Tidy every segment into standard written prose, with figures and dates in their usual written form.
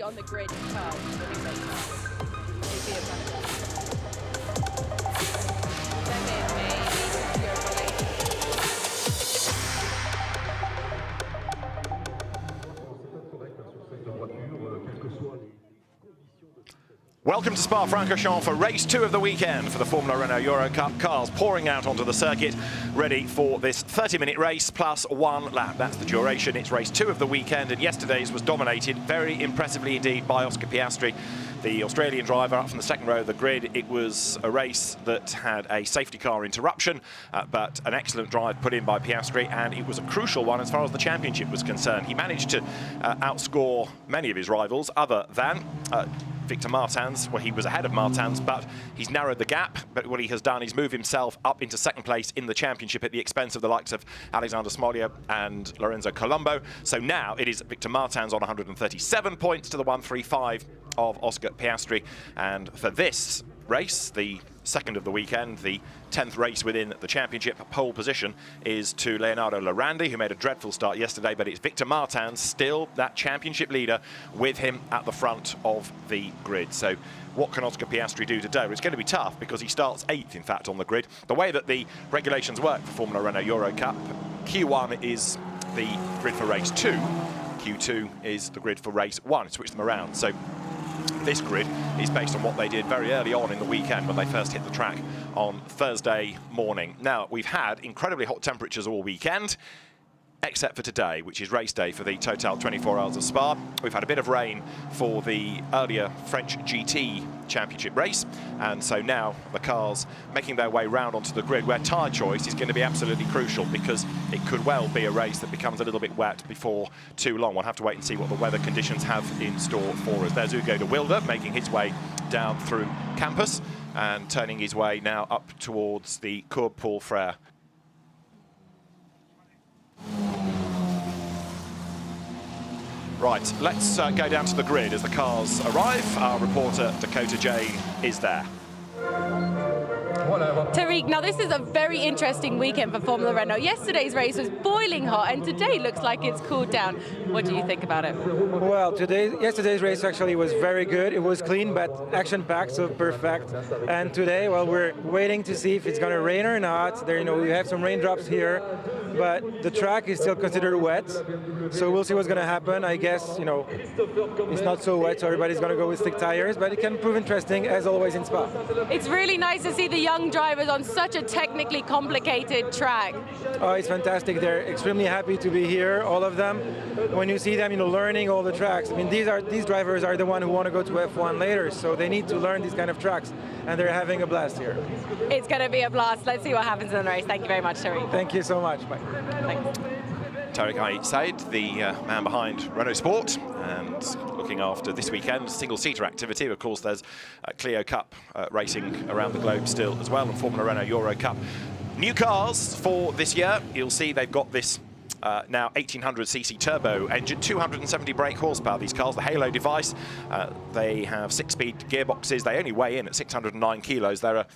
actually on the grid first. Welcome to Spa-Francorchamps for race 2 of the weekend for the Formula Renault Eurocup. Cars pouring out onto the circuit, ready for this 30-minute race plus 1 lap. That's the duration. It's race 2 of the weekend, and yesterday's was dominated very impressively indeed by Oscar Piastri, the Australian driver, up from the second row of the grid. It was a race that had a safety car interruption, but an excellent drive put in by Piastri, and it was a crucial one as far as the championship was concerned. He managed to outscore many of his rivals, other than Victor Martins. Well, he was ahead of Martins, but he's narrowed the gap. But what he has done is move himself up into second place in the championship at the expense of the likes of Alexander SMOLYAR and Lorenzo Colombo. So now it is Victor Martins on 137 points to the 135 of Oscar Piastri. And for this race, the second of the weekend, the 10th race within the championship, pole position is to Leonardo Lorandi, who made a dreadful start yesterday, but it's Victor Martins, still that championship leader, with him at the front of the grid. So what can Oscar Piastri do today? Well, it's going to be tough because he starts 8th, in fact, on the grid. The way that the regulations work for Formula Renault Eurocup, Q1 is the grid for race 2, Q2 is the grid for race 1, switch them around. So this grid is based on what they did very early on in the weekend when they first hit the track on Thursday morning. Now, we've had incredibly hot temperatures all weekend, except for today, which is race day for the Total 24 Hours of Spa. We've had a bit of rain for the earlier French GT championship race, and so now the cars making their way round onto the grid, where tyre choice is going to be absolutely crucial, because it could well be a race that becomes a little bit wet before too long. We'll have to wait and see what the weather conditions have in store for us. There's Hugo de Wilde making his way down through campus and turning his way now up towards the Cours Paul Frère. Right, let's go down to the grid as the cars arrive. Our reporter, Dakota Jane, is there. Tariq, now this is a very interesting weekend for Formula Renault. Yesterday's race was boiling hot, and today looks like it's cooled down. What do you think about it? Well, yesterday's race actually was very good. It was clean, but action-packed, so perfect. And today, well, we're waiting to see if it's going to rain or not. There, we have some raindrops here, but the track is still considered wet. So we'll see what's going to happen. I guess, it's not so wet, so everybody's going to go with slick tires, but it can prove interesting, as always in Spa. It's really nice to see the young drivers on such a technically complicated track. Oh, it's fantastic. They're extremely happy to be here, all of them. When you see them, learning all the tracks. I mean, these drivers are the ones who want to go to F1 later, so they need to learn these kind of tracks, and they're having a blast here. It's going to be a blast. Let's see what happens in the race. Thank you very much, Tariq. Thank you so much. Bye. Thanks. Tariq Said, the man behind Renault Sport, and looking after this weekend single-seater activity. Of course, there's Clio Cup racing around the globe still as well, and Formula Renault Eurocup. New cars for this year. You'll see they've got this now 1800cc turbo engine, 270 brake horsepower, these cars, the Halo device. They have 6-speed gearboxes. They only weigh in at 609 kilos. They're a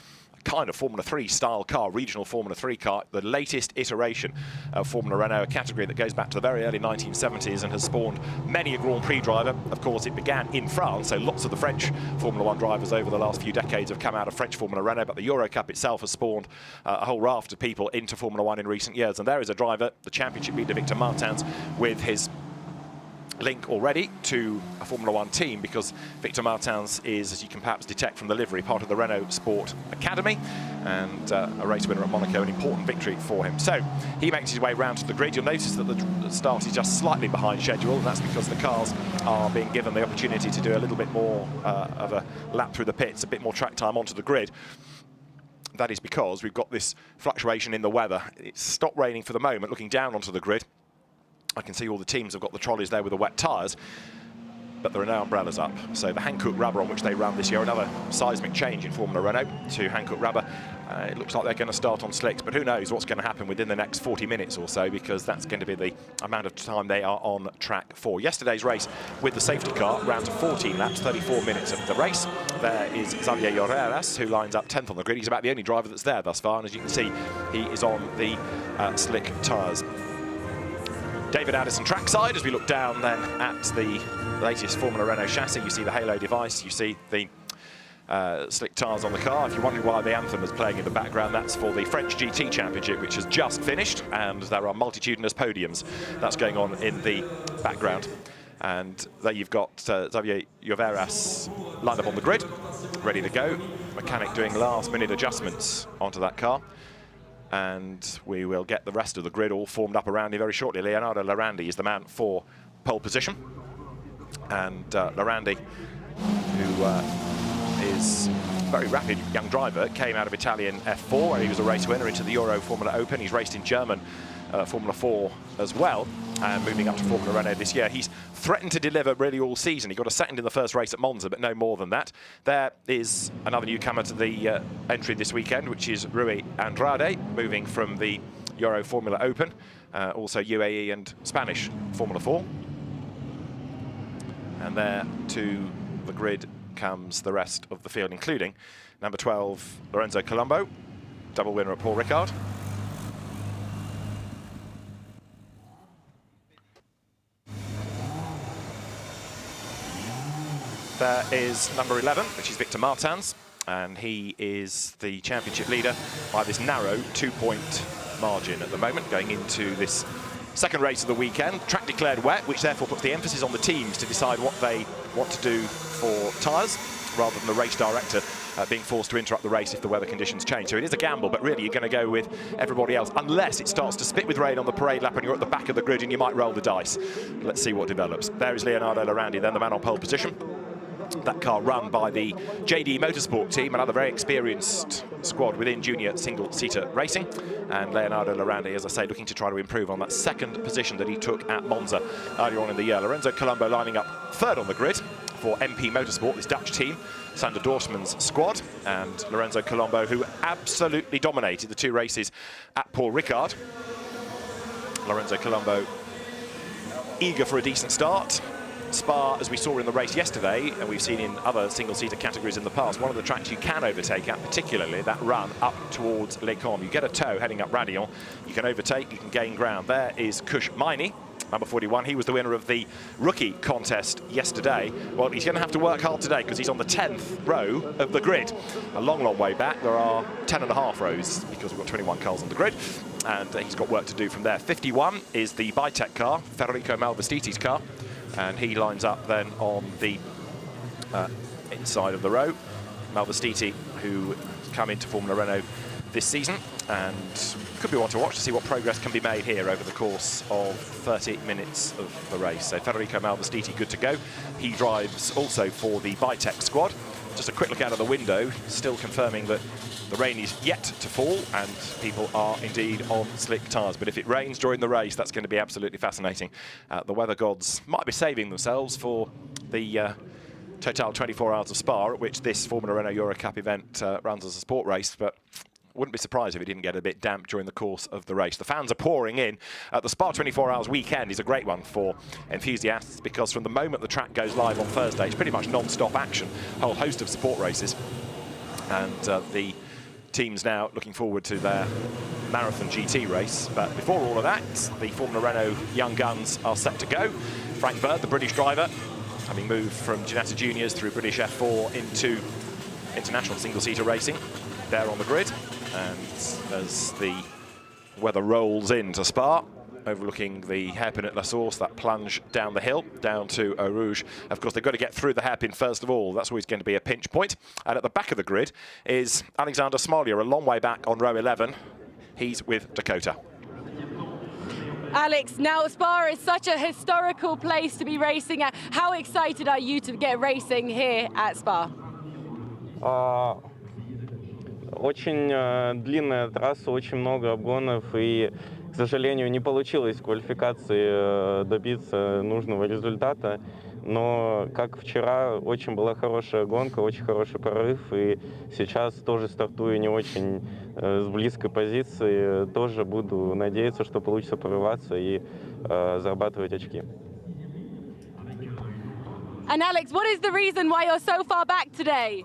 kind of Formula 3 style car, regional Formula 3 car, the latest iteration of Formula Renault, a category that goes back to the very early 1970s and has spawned many a Grand Prix driver. Of course, it began in France, so lots of the French Formula 1 drivers over the last few decades have come out of French Formula Renault, but the Eurocup itself has spawned a whole raft of people into Formula 1 in recent years. And there is a driver, the championship leader Victor Martins, with his link already to a Formula 1 team, because Victor Martins is, as you can perhaps detect from the livery, part of the Renault Sport Academy, and a race winner at Monaco, an important victory for him. So he makes his way round to the grid. You'll notice that the start is just slightly behind schedule, and that's because the cars are being given the opportunity to do a little bit more of a lap through the pits, a bit more track time onto the grid. That is because we've got this fluctuation in the weather. It's stopped raining for the moment. Looking down onto the grid, I can see all the teams have got the trolleys there with the wet tyres, but there are no umbrellas up. So the Hankook rubber on which they ran this year, another seismic change in Formula Renault to Hankook rubber. It looks like they're going to start on slicks, but who knows what's going to happen within the next 40 minutes or so, because that's going to be the amount of time they are on track for. Yesterday's race with the safety car ran to 14 laps, 34 minutes of the race. There is Xavier Lloreras, who lines up 10th on the grid. He's about the only driver that's there thus far, and as you can see, he is on the slick tyres. David Addison trackside, as we look down then at the latest Formula Renault chassis. You see the halo device, you see the slick tyres on the car. If you're wondering why the anthem is playing in the background, that's for the French GT Championship, which has just finished, and there are multitudinous podiums. That's going on in the background. And there you've got Xavier Lloveras lined up on the grid, ready to go. Mechanic doing last-minute adjustments onto that car. And we will get the rest of the grid all formed up around you very shortly. Leonardo Larandi is the man for pole position. And Larandi, who is a very rapid young driver, came out of Italian F4, where he was a race winner, into the Euro Formula Open. He's raced in German Formula 4 as well, and moving up to Formula Renault this year. He's threatened to deliver really all season. He got a second in the first race at Monza, but no more than that. There is another newcomer to the entry this weekend, which is Rui Andrade, moving from the Euro Formula Open, also UAE and Spanish Formula 4. And there to the grid comes the rest of the field, including number 12, Lorenzo Colombo, double winner at Paul Ricard. There is number 11, which is Victor Martins, and he is the championship leader by this narrow 2-point margin at the moment, going into this second race of the weekend. Track declared wet, which therefore puts the emphasis on the teams to decide what they want to do for tyres, rather than the race director being forced to interrupt the race if the weather conditions change. So it is a gamble, but really you're going to go with everybody else, unless it starts to spit with rain on the parade lap and you're at the back of the grid and you might roll the dice. Let's see what develops. There is Leonardo Larandi, then the man on pole position. That car run by the JD Motorsport team, another very experienced squad within junior single-seater racing. And Leonardo Larandi, as I say, looking to try to improve on that second position that he took at Monza earlier on in the year. Lorenzo Colombo lining up third on the grid for MP Motorsport, this Dutch team, Sander Dorsman's squad. And Lorenzo Colombo, who absolutely dominated the two races at Paul Ricard. Lorenzo Colombo eager for a decent start. Spa, as we saw in the race yesterday, and we've seen in other single-seater categories in the past, one of the tracks you can overtake at, particularly that run up towards Les Combes. You get a tow heading up Radillon, you can overtake, you can gain ground. There is Kush Maini, number 41. He was the winner of the rookie contest yesterday. Well, he's going to have to work hard today because he's on the 10th row of the grid. A long, long way back. There are 10.5 rows because we've got 21 cars on the grid. And he's got work to do from there. 51 is the Bitec car, Federico Malvestiti's car. And he lines up then on the inside of the row. Malvestiti, who has come into Formula Renault this season, and could be one to watch to see what progress can be made here over the course of 30 minutes of the race. So Federico Malvestiti good to go. He drives also for the Bitec squad. Just a quick look out of the window, still confirming that the rain is yet to fall and people are indeed on slick tyres. But if it rains during the race, that's going to be absolutely fascinating. The weather gods might be saving themselves for the Total 24 Hours of Spa, at which this Formula Renault Eurocup event runs as a sport race, but wouldn't be surprised if it didn't get a bit damp during the course of the race. The fans are pouring in. The Spa 24 Hours weekend is a great one for enthusiasts because from the moment the track goes live on Thursday, it's pretty much non-stop action. A whole host of support races. And the teams now looking forward to their marathon GT race. But before all of that, the Formula Renault young guns are set to go. Frank Bird, the British driver, having moved from Ginetta Juniors through British F4 into international single-seater racing, there on the grid. And as the weather rolls into Spa, overlooking the hairpin at La Source, that plunge down the hill, down to Eau Rouge. Of course, they've got to get through the hairpin first of all. That's always going to be a pinch point. And at the back of the grid is Alexander SMOLYAR, a long way back on row 11. He's with Dakota. Alex, now Spa is such a historical place to be racing at. How excited are you to get racing here at Spa? Очень длинная трасса, очень много обгонов, и, к сожалению, не получилось в квалификации добиться нужного результата. Но, как вчера, очень была хорошая гонка, очень хороший прорыв, и сейчас тоже стартую не очень с близкой позиции. Тоже буду надеяться, что получится прорываться и зарабатывать очки. And Alex, what is the reason why you're so far back today?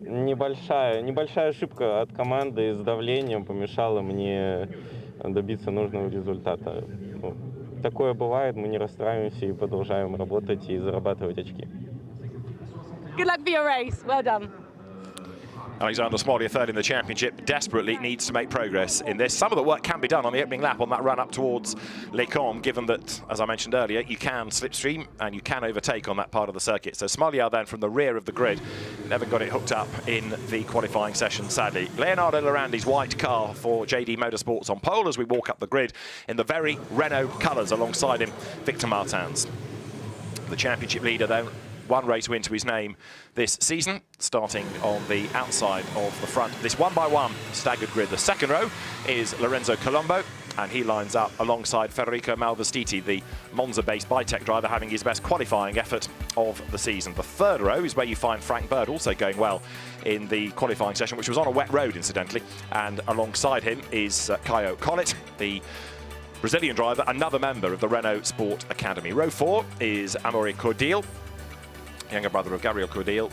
Небольшая ошибка от команды с давлением помешала мне добиться нужного результата. Ну, такое бывает, мы не расстраиваемся и продолжаем работать и зарабатывать очки. Good luck for your race. Well done. Alexander Smolya, third in the championship, desperately needs to make progress in this. Some of the work can be done on the opening lap on that run up towards Les Combes, given that, as I mentioned earlier, you can slipstream and you can overtake on that part of the circuit. So Smolya then from the rear of the grid, never got it hooked up in the qualifying session, sadly. Leonardo Lorandi's white car for JD Motorsports on pole as we walk up the grid in the very Renault colours alongside him, Victor Martins. The championship leader then, one race win to his name this season, starting on the outside of the front. This one-by-one staggered grid. The second row is Lorenzo Colombo, and he lines up alongside Federico Malvestiti, the Monza-based Bitech driver, having his best qualifying effort of the season. The third row is where you find Frank Bird, also going well in the qualifying session, which was on a wet road, incidentally. And alongside him is Caio Collet, the Brazilian driver, another member of the Renault Sport Academy. Row 4 is Amaury Cordil, younger brother of Gabriel Cordil,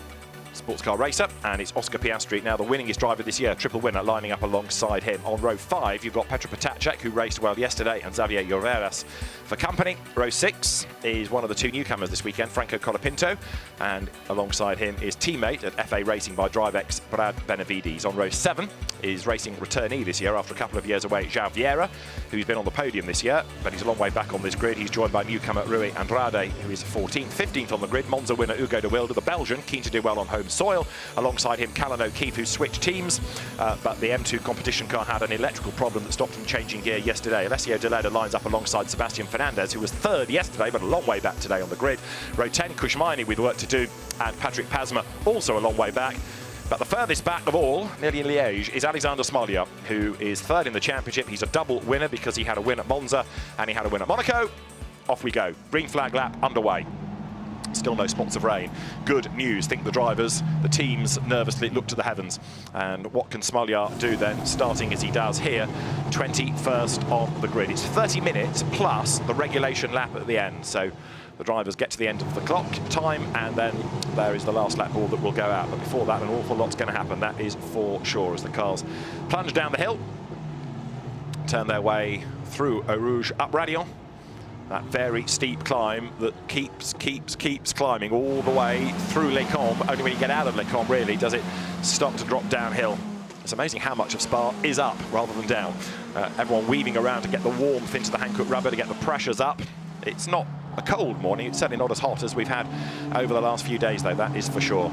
sports car racer, and it's Oscar Piastri, now the winningest driver this year, triple winner, lining up alongside him. On row 5, you've got Petr Potacek, who raced well yesterday, and Xavier Lloveras for company. Row 6 is one of the two newcomers this weekend, Franco Colapinto, and alongside him is teammate at FA Racing by DriveX, Brad Benavides. On row 7 is racing returnee this year after a couple of years away, João Vieira, who's been on the podium this year, but he's a long way back on this grid. He's joined by newcomer Rui Andrade, who is 14th, 15th on the grid. Monza winner Hugo de Wilde, the Belgian, keen to do well on home soil. Alongside him, Callan O'Keefe, who switched teams, but the M2 competition car had an electrical problem that stopped him changing gear yesterday. Alessio De Leda lines up alongside Sebastian Fernandez, who was third yesterday, but a long way back today on the grid. Row 10, Kushmaini with work to do, and Patrick Pasma also a long way back. But the furthest back of all, nearly in Liège, is Alexander Smolya, who is third in the championship. He's a double winner because he had a win at Monza and he had a win at Monaco. Off we go. Green flag lap underway. Still no spots of rain. Good news, think the drivers. The teams nervously look to the heavens. And what can Smolya do then, starting as he does here, 21st on the grid. It's 30 minutes plus the regulation lap at the end. So the drivers get to the end of the clock time, and then there is the last lap ball that will go out. But before that, an awful lot's going to happen, that is for sure, as the cars plunge down the hill, turn their way through Eau Rouge up Radion. That very steep climb that keeps climbing all the way through Les Combes. Only when you get out of Les Combes, really, does it stop to drop downhill. It's amazing how much of Spa is up rather than down. Everyone weaving around to get the warmth into the Hankook rubber, to get the pressures up. It's not a cold morning. It's certainly not as hot as we've had over the last few days, though, that is for sure.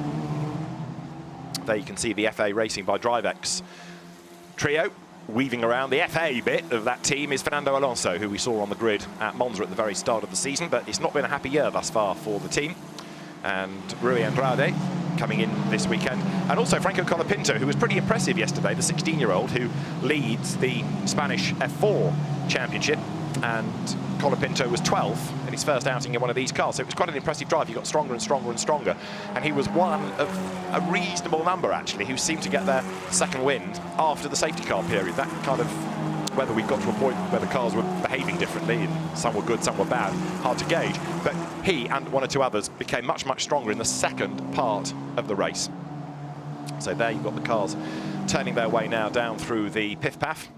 There you can see the FA Racing by DriveX trio. Weaving around the FA bit of that team is Fernando Alonso, who we saw on the grid at Monza at the very start of the season, but it's not been a happy year thus far for the team. And Rui Andrade coming in this weekend. And also Franco Colapinto, who was pretty impressive yesterday, the 16-year-old who leads the Spanish F4 championship. And Colapinto was 12th in his first outing in one of these cars, so it was quite an impressive drive. He got stronger and stronger and stronger, and he was one of a reasonable number, actually, who seemed to get their second wind after the safety car period. That kind of, whether we got to a point where the cars were behaving differently, and some were good, some were bad, hard to gauge, but he and one or two others became much, much stronger in the second part of the race. So there you've got the cars turning their way now down through the Pif-Paf.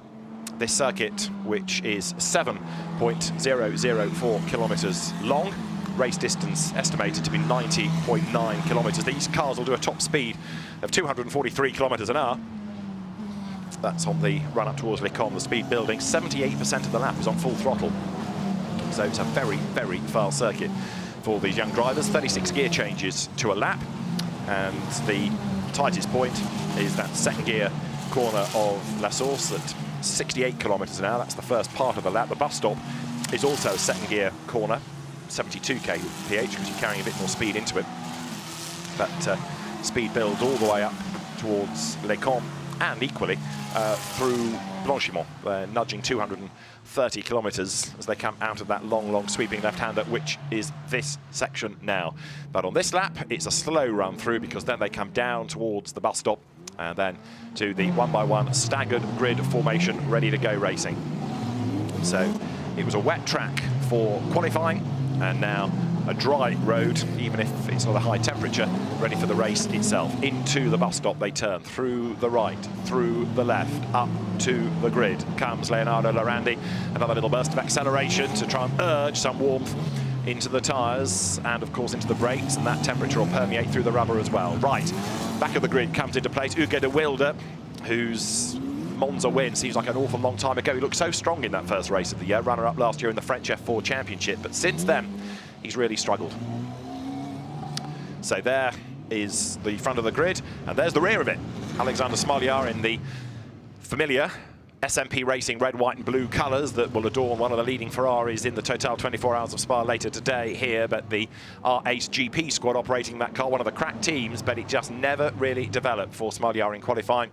This circuit, which is 7.004 kilometres long, race distance estimated to be 90.9 kilometres. These cars will do a top speed of 243 kilometres an hour. That's on the run up towards Les Combes, the speed building. 78% of the lap is on full throttle. So it's a very, very fast circuit for these young drivers. 36 gear changes to a lap, and the tightest point is that second gear corner of La Source at 68 kilometres an hour. That's the first part of the lap. The bus stop is also a second gear corner, 72 kph, because you're carrying a bit more speed into it. But speed builds all the way up towards Les Combes, and equally through Blanchimont, nudging 230 kilometres as they come out of that long, long sweeping left-hander, which is this section now. But on this lap, it's a slow run through, because then they come down towards the bus stop, and then to the one-by-one staggered grid formation, ready to go racing. So it was a wet track for qualifying, and now a dry road, even if it's not a high temperature, ready for the race itself. Into the bus stop they turn, through the right, through the left, up to the grid. Comes Leonardo Lorandi, another little burst of acceleration to try and urge some warmth into the tyres and of course into the brakes, and that temperature will permeate through the rubber as well. Right, back of the grid comes into place Hugo de Wilde, whose Monza win seems like an awful long time ago. He looked so strong in that first race of the year, runner-up last year in the French F4 Championship, but since then he's really struggled. So there is the front of the grid, and there's the rear of it. Alexander Smolyar in the familiar SMP Racing red, white and blue colours that will adorn one of the leading Ferraris in the Total 24 Hours of Spa later today here, but the R8 GP squad operating that car, one of the crack teams, but it just never really developed for Smolyar in qualifying.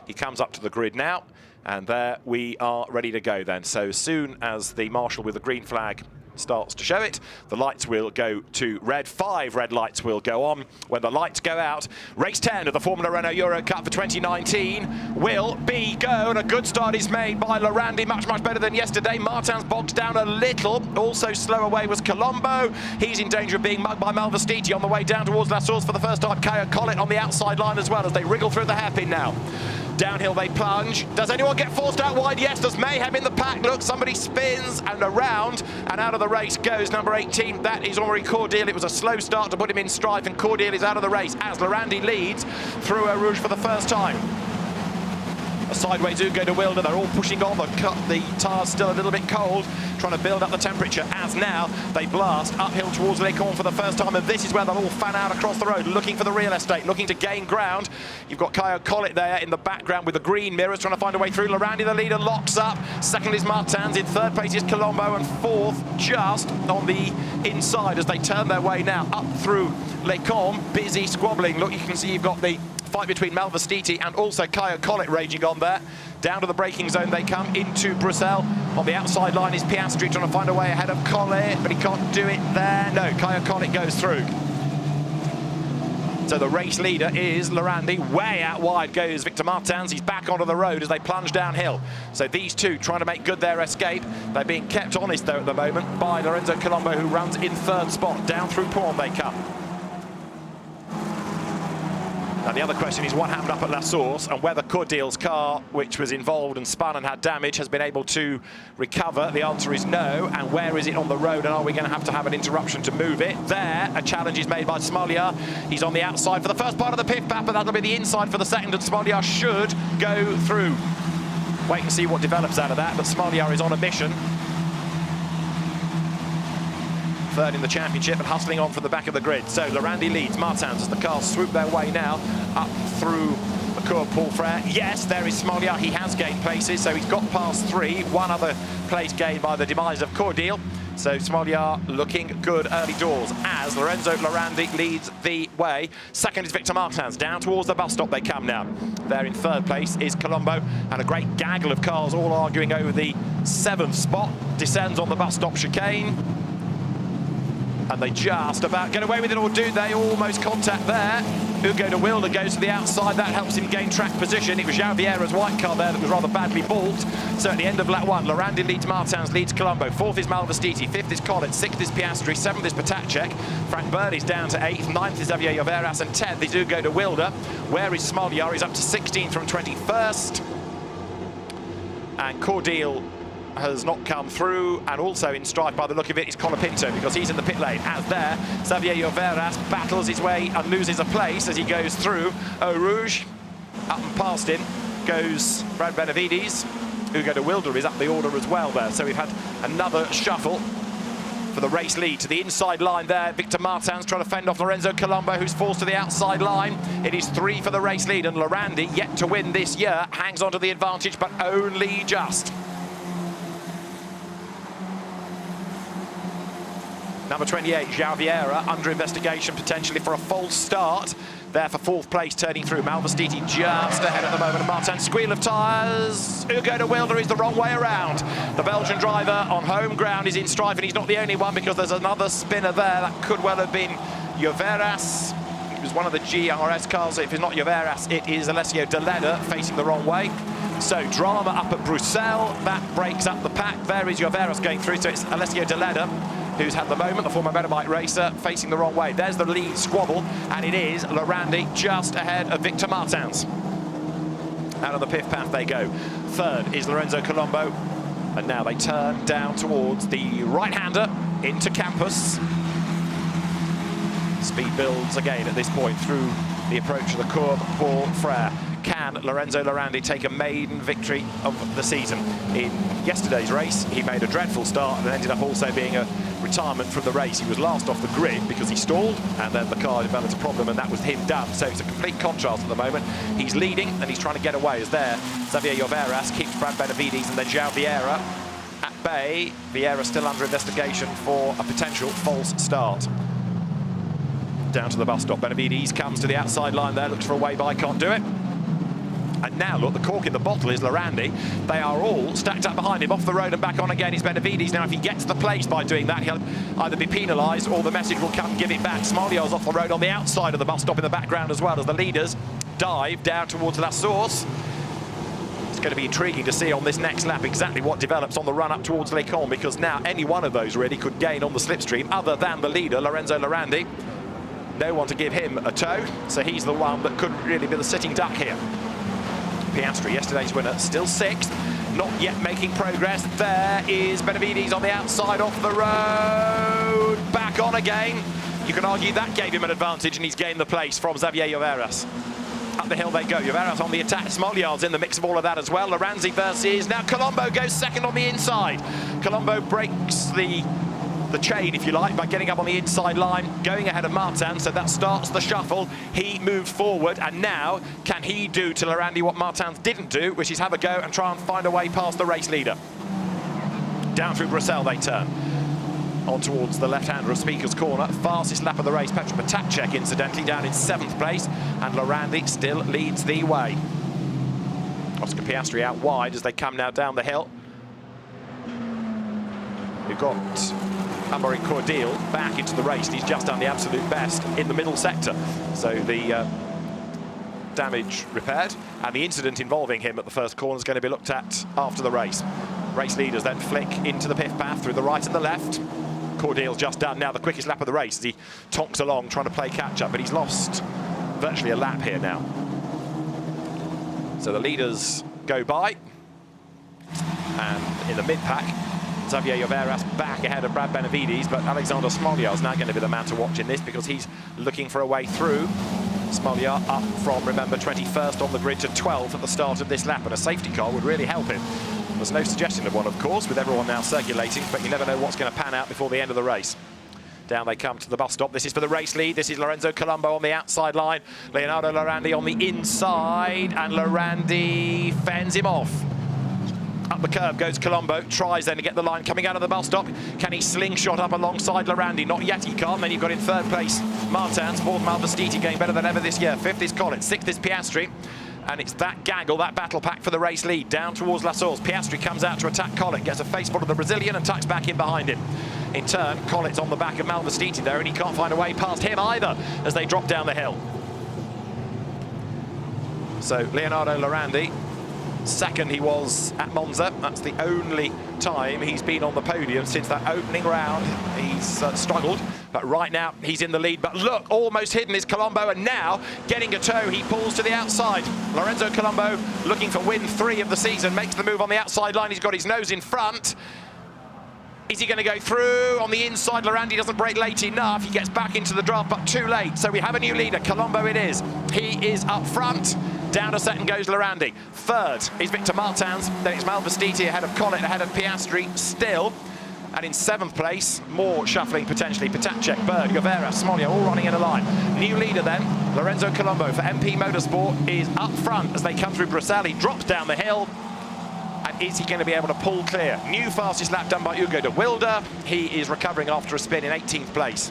He comes up to the grid now, and there we are ready to go then. So as soon as the marshal with the green flag starts to show it, the lights will go to red. 5 red lights will go on. When the lights go out, race 10 of the Formula Renault Eurocup for 2019 will be go, and a good start is made by Lorandi, much better than yesterday. Martin's bogged down a little, also slow away was Colombo. He's in danger of being mugged by Malvestiti on the way down towards La Source for the first time. Kaya Collet on the outside line as well as they wriggle through the hairpin now. Downhill they plunge. Does anyone get forced out wide? Yes, there's mayhem in the pack. Look, somebody spins and around, and out of the race goes number 18. That is Henri Cordial. It was a slow start to put him in strife, and Cordial is out of the race as Lorandi leads through Eau Rouge for the first time. A sideways Hugo de Wilde, they're all pushing on. The tyres still a little bit cold, trying to build up the temperature as now they blast uphill towards Les Cornes for the first time, and this is where they'll all fan out across the road, looking for the real estate, looking to gain ground. You've got Kaya Collet there in the background with the green mirrors, trying to find a way through. Lorandi, the leader, locks up. Second is Martins, in third place is Colombo, and fourth just on the inside as they turn their way now up through Les Cornes. Busy squabbling. Look, you can see you've got the fight between Malvestiti and also Kaya Collet raging on there. Down to the braking zone they come into Bruxelles. On the outside line is Piastri trying to find a way ahead of Collet, but he can't do it there. No, Kaya Collet goes through. So the race leader is Lorandi. Way out wide goes Victor Martins. He's back onto the road as they plunge downhill. So these two trying to make good their escape. They're being kept honest though at the moment by Lorenzo Colombo, who runs in third spot. Down through Porn they come. Now the other question is what happened up at La Source, and whether Cordial's car, which was involved and spun and had damage, has been able to recover. The answer is no. And where is it on the road, and are we going to have an interruption to move it? There, a challenge is made by Smolyar. He's on the outside for the first part of the pit-pat, but that'll be the inside for the second, and Smolyar should go through. Wait and see what develops out of that, but Smolyar is on a mission. Third in the championship and hustling on from the back of the grid. So Lorandi leads. Martins as the cars swoop their way now up through the Cours Paul Frere. Yes, there is Smolyar. He has gained places, so he's got past 3. One other place gained by the demise of Cordial. So Smolyar looking good early doors as Lorenzo Lorandi leads the way. Second is Victor Martins. Down towards the bus stop they come now. There in third place is Colombo, and a great gaggle of cars all arguing over the 7th spot. Descends on the bus stop chicane. And they just about get away with it, or do they? Almost contact there. Hugo de Wilde goes to the outside. That helps him gain track position. It was João Vieira's white car there that was rather badly balked. So at the end of lap 1, Lorandi leads Martins, leads Colombo. 4th is Malvestiti, 5th is Collet, 6th is Piastri, 7th is Potacek. Frank Birdie's down to 8th, 9th is Xavier Lloveras, and 10th is Hugo de Wilde. Where is Smolyar? He's up to 16th from 21st. And Cordial has not come through, and also in strife by the look of it is Colapinto, because he's in the pit lane. As there, Xavier Lloveras battles his way and loses a place as he goes through Eau Rouge. Up and past him goes Brad Benavides. Hugo de Wilde is up the order as well there. So we've had another shuffle for the race lead. To the inside line there, Victor Martins trying to fend off Lorenzo Colombo, who's forced to the outside line. It is 3 for the race lead, and Lorandi, yet to win this year, hangs on to the advantage, but only just. Number 28, João Vieira, under investigation potentially for a false start. There for 4th place, turning through. Malvestiti just ahead at the moment. Martin, squeal of tyres. Hugo de Wilde is the wrong way around. The Belgian driver on home ground is in strife, and he's not the only one, because there's another spinner there. That could well have been Lloveras. It was one of the GRS cars. If it's not Lloveras, it is Alessio Deleda facing the wrong way. So drama up at Bruxelles. That breaks up the pack. There is Lloveras going through, so it's Alessio Deleda. who's had the moment, the former motorbike racer, facing the wrong way. There's the lead squabble, and it is Lorandi just ahead of Victor Martins. Out of the pith path they go. Third is Lorenzo Colombo, and now they turn down towards the right-hander into Campus. Speed builds again at this point through the approach of the Courbe Paul Frere. Can Lorenzo Lorandi take a maiden victory of the season? In yesterday's race, he made a dreadful start and ended up also being a retirement from the race. He was last off the grid because he stalled, and then the car developed a problem, and that was him done. So it's a complete contrast at the moment. He's leading, and he's trying to get away. As there, Xavier Lloveras keeps Brad Benavides, and then João Vieira at bay. Vieira still under investigation for a potential false start. Down to the bus stop. Benavides comes to the outside line there, looks for a way by, can't do it. And now, look, the cork in the bottle is Lorandi. They are all stacked up behind him, off the road and back on again is Benavides. Now, if he gets the place by doing that, he'll either be penalised or the message will come, give it back. SMOLYAR's off the road on the outside of the bus stop in the background as well, as the leaders dive down towards La Source. It's going to be intriguing to see on this next lap exactly what develops on the run up towards Les Cons, because now any one of those really could gain on the slipstream, other than the leader, Lorenzo Lorandi. No one to give him a tow, so he's the one that could really be the sitting duck here. Piastri, yesterday's winner, still sixth, not yet making progress. There is Benavides on the outside, off the road, back on again. You can argue that gave him an advantage, and he's gained the place from Xavier Lloveras. Up the hill they go. Lloveras on the attack. SMOLYAR's in the mix of all of that as well. Lorandi versus now Colombo goes second on the inside. Colombo breaks the chain, if you like, by getting up on the inside line, going ahead of Martin, so that starts the shuffle. He moves forward, and now can he do to Lorandi what Martins didn't do, which is have a go and try and find a way past the race leader. Down through Bruxelles they turn. On towards the left-hander of Speaker's Corner. Fastest lap of the race, Petr Potacek, incidentally, down in 7th place, and Lorandi still leads the way. Oscar Piastri out wide as they come now down the hill. We've got Amaury Cordeel back into the race, and he's just done the absolute best in the middle sector. So the damage repaired, and the incident involving him at the first corner is going to be looked at after the race. Race leaders then flick into the pith path through the right and the left. Cordeel's just done now the quickest lap of the race as he tonks along trying to play catch-up, but he's lost virtually a lap here now. So the leaders go by, and in the mid-pack, Xavier Lloveras back ahead of Brad Benavides, but Alexander SMOLYAR is now going to be the man to watch in this, because he's looking for a way through. SMOLYAR up from, remember, 21st on the grid to 12th at the start of this lap, and a safety car would really help him. There's no suggestion of one, of course, with everyone now circulating, but you never know what's going to pan out before the end of the race. Down they come to the bus stop. This is for the race lead. This is Lorenzo Colombo on the outside line. Leonardo Lorandi on the inside, and Lorandi fends him off. Up the curve goes Colombo, tries then to get the line coming out of the bus stop. Can he slingshot up alongside Lorandi? Not yet, he can't. Then you've got in 3rd place Martins, 4th Malvestiti, getting better than ever this year. 5th is Collins, 6th is Piastri. And it's that gaggle, that battle pack for the race lead. Down towards La Source. Piastri comes out to attack Collins, gets a faceball of the Brazilian and tucks back in behind him. In turn, Collins on the back of Malvestiti there, and he can't find a way past him either as they drop down the hill. So Leonardo Lorandi, second he was at Monza. That's the only time he's been on the podium since that opening round. He's struggled, but right now he's in the lead. But look, almost hidden is Colombo, and now getting a tow, he pulls to the outside. Lorenzo Colombo looking for win 3 of the season, makes the move on the outside line. He's got his nose in front. Is he going to go through on the inside? Lorandi doesn't brake late enough. He gets back into the draft, but too late. So we have a new leader. Colombo it is. He is up front. Down to 2nd goes Lorandi. 3rd is Victor Martins. Then it's Malvestiti ahead of Collett, ahead of Piastri still. And in 7th place, more shuffling potentially. Potacek, Bird, Guevara, SMOLYAR all running in a line. New leader then, Lorenzo Colombo for MP Motorsport is up front as they come through Bruxelles. He drops down the hill. And is he going to be able to pull clear? New fastest lap done by Hugo de Wilde. He is recovering after a spin in 18th place.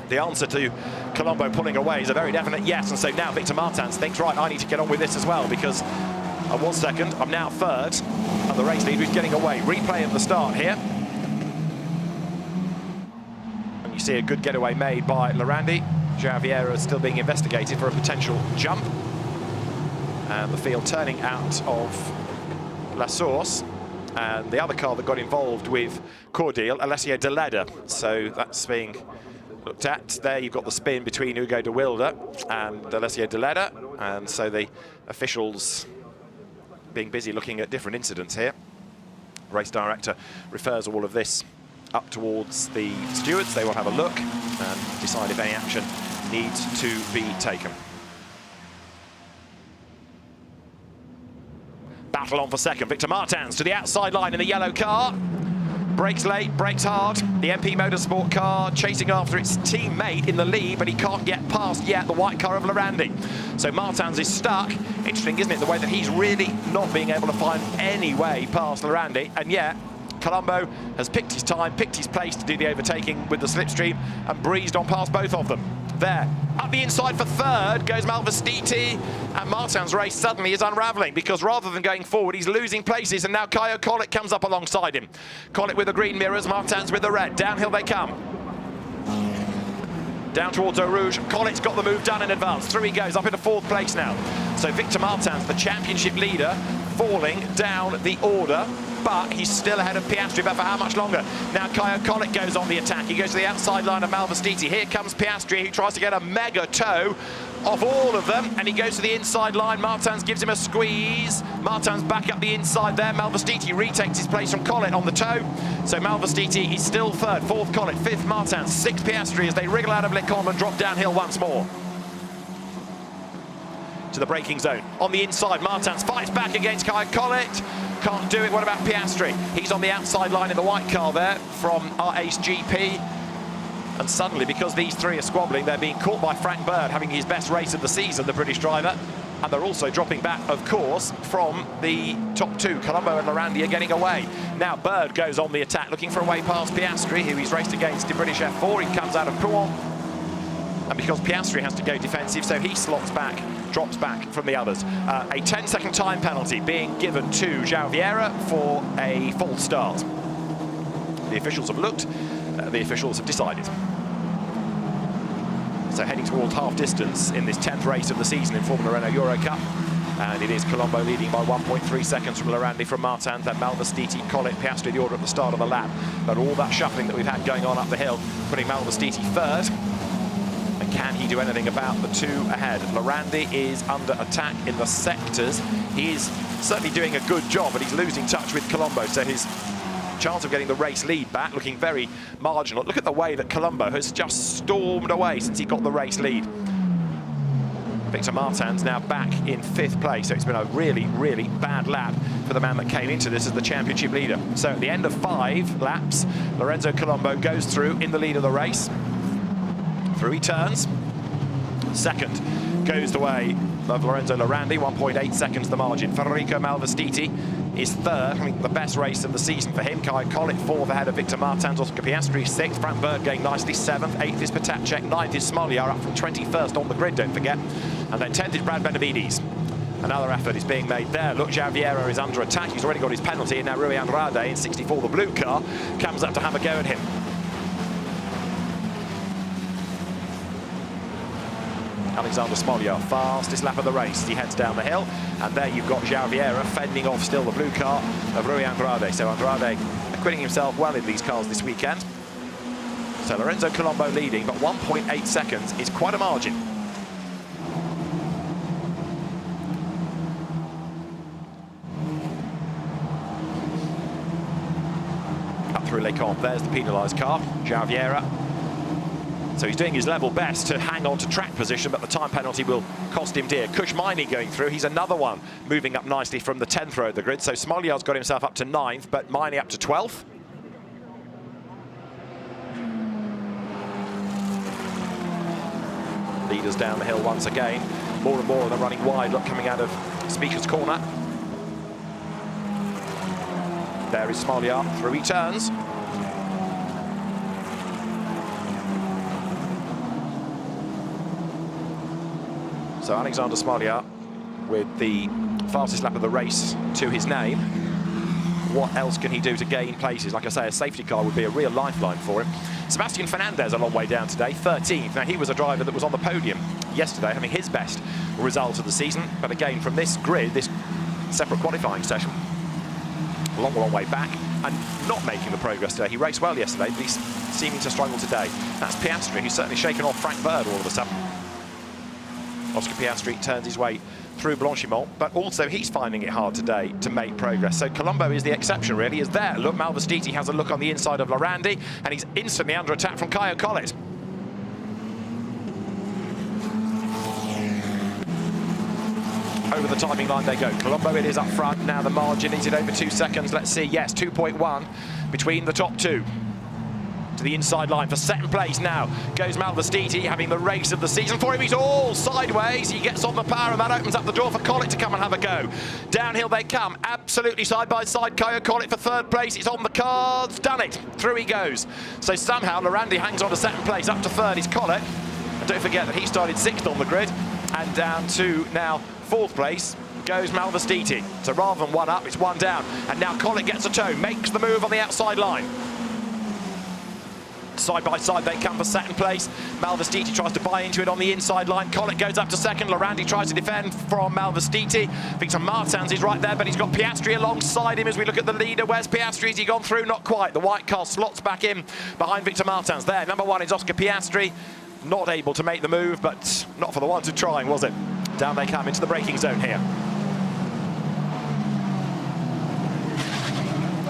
The answer to Colombo pulling away is a very definite yes, and so now Victor Martins thinks, right, I need to get on with this as well, because I was 2nd, I'm now 3rd, and the race leader is getting away. Replay of the start here. And you see a good getaway made by Lorandi. João Vieira is still being investigated for a potential jump. And the field turning out of La Source. and the other car that got involved with Cordial, Alessio De Leda. So that's being looked at. There you've got the spin between Hugo de Wilde and Alessio De Leda, and so the officials being busy looking at different incidents here. Race director refers all of this up towards the stewards. They will have a look and decide if any action needs to be taken. Battle on for second. Victor Martins to the outside line in the yellow car. Brakes late, brakes hard. The MP Motorsport car chasing after its teammate in the lead, but he can't get past yet the white car of Lorandi. So Martins is stuck. Interesting, isn't it, the way that he's really not being able to find any way past Lorandi, and yet Colombo has picked his time, picked his place to do the overtaking with the slipstream and breezed on past both of them. There, up the inside for third goes Malvestiti, and Martin's race suddenly is unravelling because rather than going forward, he's losing places, and now Caio Collet comes up alongside him. Collet with the green mirrors, Martins with the red. Downhill they come. Down towards Eau Rouge. Collet's got the move done in advance. Through he goes, up into fourth place now. So Victor Martins, the championship leader, falling down the order, but he's still ahead of Piastri, but for how much longer? Now Caio Collet goes on the attack. He goes to the outside line of Malvestiti. Here comes Piastri, who tries to get a mega tow of all of them, and he goes to the inside line. Martins gives him a squeeze. Martins back up the inside there. Malvestiti retakes his place from Collet on the tow. So Malvestiti is still third, fourth Collet, fifth Martins, sixth Piastri as they wriggle out of Lecombe and drop downhill once more. To the braking zone. On the inside, Martins fights back against Caio Collet. Can't do it. What about Piastri? He's on the outside line in the white car there from our Ace GP. And suddenly, because these three are squabbling, they're being caught by Frank Bird, having his best race of the season, the British driver. And they're also dropping back, of course, from the top two. Colombo and Lorandi are getting away. Now Bird goes on the attack, looking for a way past Piastri, who he's raced against in British F4. He comes out of Pouhon. And because Piastri has to go defensive, so he slots back, drops back from the others. A 10-second time penalty being given to João Vieira for a false start. The officials have looked, the officials have decided. So heading towards half distance in this 10th race of the season in Formula Renault Eurocup. And it is Colombo leading by 1.3 seconds from Lorandi, from Martins, then Malvestiti, Collet, Piastri, the order at the start of the lap. But all that shuffling that we've had going on up the hill, putting Malvestiti third. And can he do anything about the two ahead? Lorandi is under attack in the sectors. He is certainly doing a good job, but he's losing touch with Colombo, so his chance of getting the race lead back looking very marginal. Look at the way that Colombo has just stormed away since he got the race lead. Victor Martins now back in fifth place, so it's been a really, really bad lap for the man that came into this as the championship leader. So at the end of 5 laps, Lorenzo Colombo goes through in the lead of the race. Through he turns. Second goes the way of Lorenzo Lorandi, 1.8 seconds the margin. Federico Malvestiti is third, having the best race of the season for him. Caio Collet fourth ahead of Victor Martins, Oscar Piastri sixth, Frank Bird going nicely seventh, eighth is Patacek, ninth is SMOLYAR, up from 21st on the grid, don't forget. And then 10th is Brad Benavides. Another effort is being made there. Look, João Vieira is under attack. He's already got his penalty, and now Rui Andrade in 64, the blue car, comes up to have a go at him. Alexander Smolyar, fastest lap of the race. He heads down the hill, and there you've got João Vieira fending off still the blue car of Rui Andrade. So Andrade acquitting himself well in these cars this weekend. So Lorenzo Colombo leading, but 1.8 seconds is quite a margin. Up through Lecombe, there's the penalised car, João Vieira. So he's doing his level best to hang on to track position, but the time penalty will cost him dear. Kushmaini going through, he's another one moving up nicely from the 10th row of the grid. So Smolyar's got himself up to 9th, but Maini up to 12th. Leaders down the hill once again. More and more of them running wide, look, coming out of Speaker's Corner. There is Smolyar, through he turns. So Alexander Smolyar with the fastest lap of the race to his name. What else can he do to gain places? Like I say, a safety car would be a real lifeline for him. Sebastian Fernandez a long way down today, 13th. Now he was a driver that was on the podium yesterday, having his best result of the season. But again, from this grid, this separate qualifying session, long, long way back and not making the progress today. He raced well yesterday, but he's seeming to struggle today. That's Piastri, who's certainly shaken off Frank Bird all of a sudden. Oscar Piastri turns his way through Blanchimont, but also he's finding it hard today to make progress. So Colombo is the exception, really, is there. Look, Malvestiti has a look on the inside of Lorandi, and he's instantly under attack from Caio Collet. Over the timing line they go. Colombo, it is up front. Now the margin, is it over 2 seconds? Let's see. Yes, 2.1 between the top two. To the inside line for second place now goes Malvestiti, having the race of the season for him. He's all sideways. He gets on the power, and that opens up the door for Collet to come and have a go. Downhill they come, absolutely side by side. Caio Collet for third place. It's on the cards. Done it. Through he goes. So somehow Lorandi hangs on to second place. Up to third is Collet. And don't forget that he started sixth on the grid, and down to now fourth place goes Malvestiti. So rather than one up, it's one down. And now Collet gets a toe, makes the move on the outside line. Side by side they come for second place. Malvestiti tries to buy into it on the inside line. Collet goes up to second. Lorandi tries to defend from Malvestiti. Victor Martins is right there, but he's got Piastri alongside him as we look at the leader. Where's Piastri? Has he gone through? Not quite. The white car slots back in behind Victor Martins. There, number one is Oscar Piastri. Not able to make the move, but not for the want of trying, was it? Down they come into the braking zone here.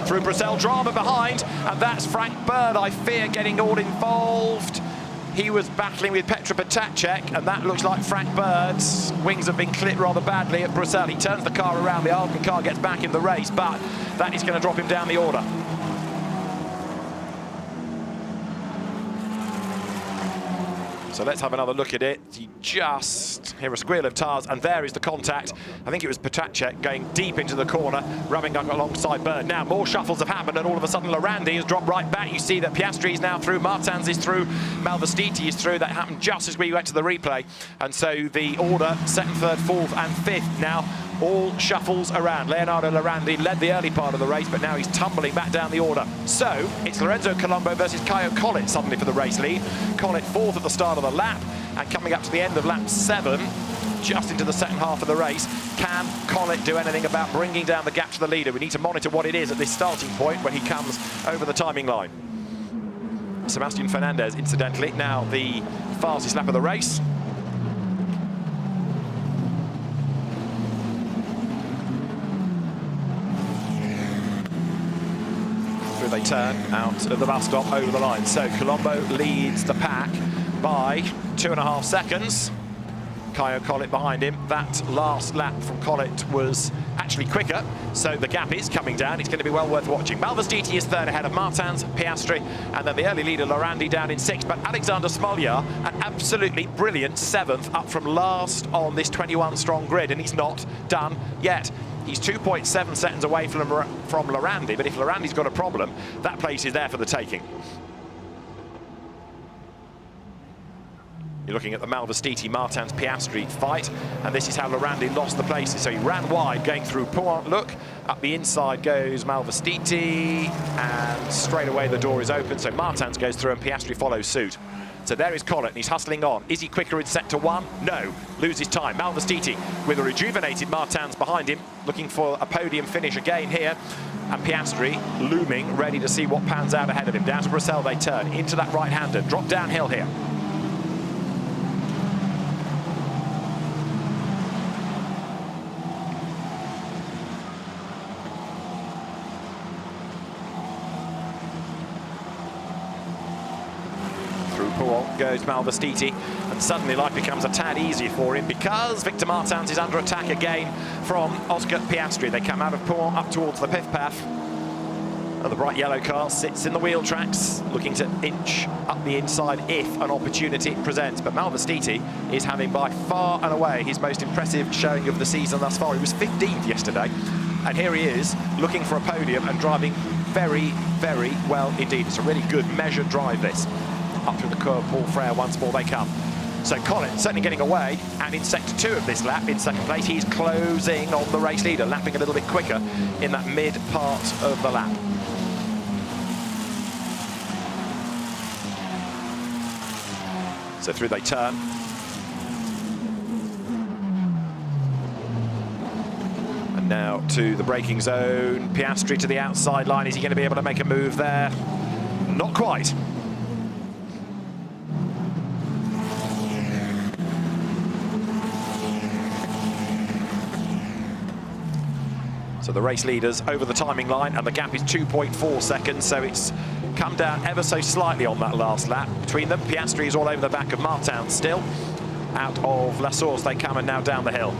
Through Brussels, drama behind, and that's Frank Bird, I fear, getting all involved. He was battling with Petr Potacek, and that looks like Frank Bird's wings have been clipped rather badly at Brussels. He turns the car around, the Ardent car gets back in the race, but that is going to drop him down the order. So let's have another look at it. You just hear a squeal of tires, and there is the contact. I think it was Potacek going deep into the corner, rubbing up alongside Bird. Now more shuffles have happened, and all of a sudden Lorandi has dropped right back. You see that Piastri is now through, Martins is through, Malvestiti is through. That happened just as we went to the replay. And so the order, second, third, fourth and fifth now all shuffles around. Leonardo Lorandi led the early part of the race, but now he's tumbling back down the order. So it's Lorenzo Colombo versus Caio Collet suddenly for the race lead. Collet fourth at the start of the lap, and coming up to the end of lap 7, just into the second half of the race, can Collet do anything about bringing down the gap to the leader? We need to monitor what it is at this starting point when he comes over the timing line. Sebastian Fernandez, incidentally, now the fastest lap of the race. They turn out of the bus stop over the line. So Colombo leads the pack by 2.5 seconds. Caio Collet behind him. That last lap from Collet was actually quicker, so the gap is coming down. It's going to be well worth watching. Malvestiti is third ahead of Martins, Piastri, and then the early leader Lorandi down in sixth. But Alexander Smolyar, an absolutely brilliant seventh, up from last on this 21-strong grid, and he's not done yet. He's 2.7 seconds away from Lorandi, but if Lorandi's got a problem, that place is there for the taking. You're looking at the Malvestiti, Martins, Piastri fight, and this is how Lorandi lost the places. So he ran wide, going through Pouant. Look, up the inside goes Malvestiti, and straight away the door is open. So Martins goes through, and Piastri follows suit. So there is Collet, and he's hustling on. Is he quicker in sector 1? No. Loses time. Malvestiti with a rejuvenated Martins behind him, looking for a podium finish again here. And Piastri looming, ready to see what pans out ahead of him. Down to Brussels they turn, into that right-hander. Drop downhill here. Goes Malvestiti, and suddenly life becomes a tad easier for him because Victor Martins is under attack again from Oscar Piastri. They come out of Pouant up towards the pith path, and the bright yellow car sits in the wheel tracks, looking to inch up the inside if an opportunity presents. But Malvestiti is having by far and away his most impressive showing of the season thus far. He was 15th yesterday, and here he is looking for a podium and driving very, very well indeed. It's a really good measured drive, this. Up through the curve, Paul Frere, once more they come. So Collet certainly getting away, and in sector 2 of this lap, in second place, he's closing on the race leader, lapping a little bit quicker in that mid part of the lap. So through they turn. And Now to the braking zone. Piastri to the outside line. Is he going to be able to make a move there? Not quite. So the race leaders over the timing line, and the gap is 2.4 seconds, so it's come down ever so slightly on that last lap between them. Piastri is all over the back of Martin still. Out of La Source they come, and now down the hill.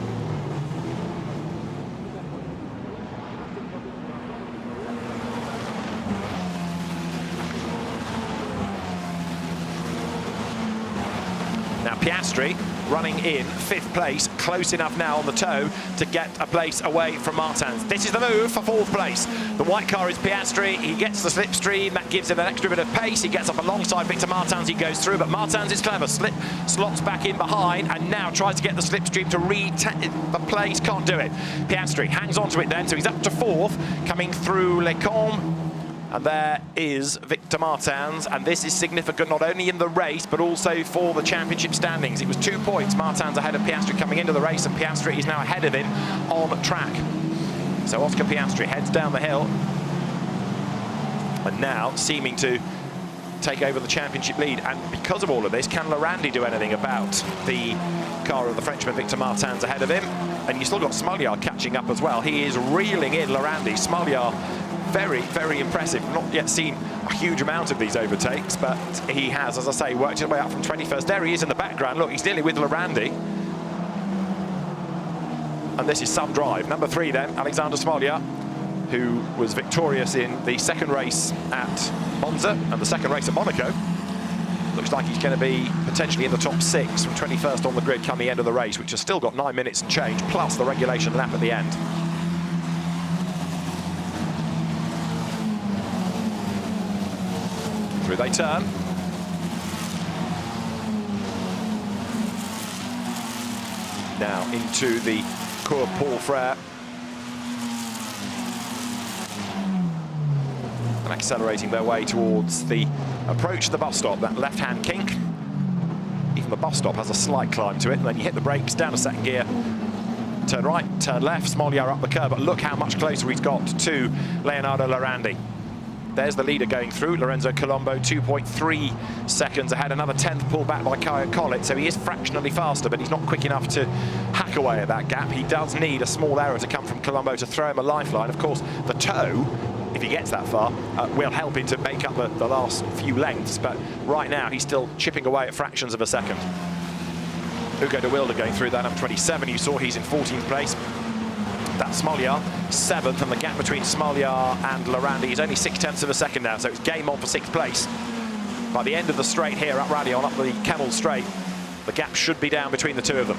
Now Piastri running in 5th place, close enough now on the toe to get a place away from Martins. This is the move for 4th place. The white car is Piastri. He gets the slipstream. That gives him an extra bit of pace. He gets up alongside Victor Martins. He goes through, but Martins is clever. Slots back in behind and now tries to get the slipstream to retake the place. Can't do it. Piastri hangs on to it then, so he's up to 4th, coming through Les Combes. And there is Victor Martins, and this is significant not only in the race but also for the championship standings. It was 2 points, Martins ahead of Piastri coming into the race, and Piastri is now ahead of him on track. So Oscar Piastri heads down the hill, and now seeming to take over the championship lead. And because of all of this, can Laurandi do anything about the car of the Frenchman Victor Martins ahead of him? And you still got SMOLYAR catching up as well. He is reeling in Laurandi. SMOLYAR, very, very impressive. Not yet seen a huge amount of these overtakes, but he has, as I say, worked his way up from 21st. There he is in the background. Look, he's nearly with Laurandi. And this is some drive. Number 3 then, Alexander SMOLYAR, who was victorious in the 2nd race at Monza and the 2nd race at Monaco. Looks like he's going to be potentially in the top 6 from 21st on the grid come the end of the race, which has still got 9 minutes and change, plus the regulation lap at the end. Through they turn. Now into the Cours Paul Frère. And accelerating their way towards the approach to the bus stop, that left-hand kink. Even the bus stop has a slight climb to it, and then you hit the brakes, down to 2nd gear, turn right, turn left, SMOLYAR up the curb, but look how much closer he's got to Leonardo Laurandi. There's the leader going through, Lorenzo Colombo, 2.3 seconds ahead. Another 10th pull back by Kaya Collett, so he is fractionally faster, but he's not quick enough to hack away at that gap. He does need a small error to come from Colombo to throw him a lifeline. Of course, the toe, if he gets that far, will help him to make up the last few lengths, but right now he's still chipping away at fractions of a second. Hugo de Wilde going through that, number 27. You saw he's in 14th place. That's SMOLYAR 7th, and the gap between SMOLYAR and Laurandi is only 0.6 of a second now, so it's game on for 6th place. By the end of the straight here, up Radion, up the Kemmel Straight, the gap should be down between the two of them.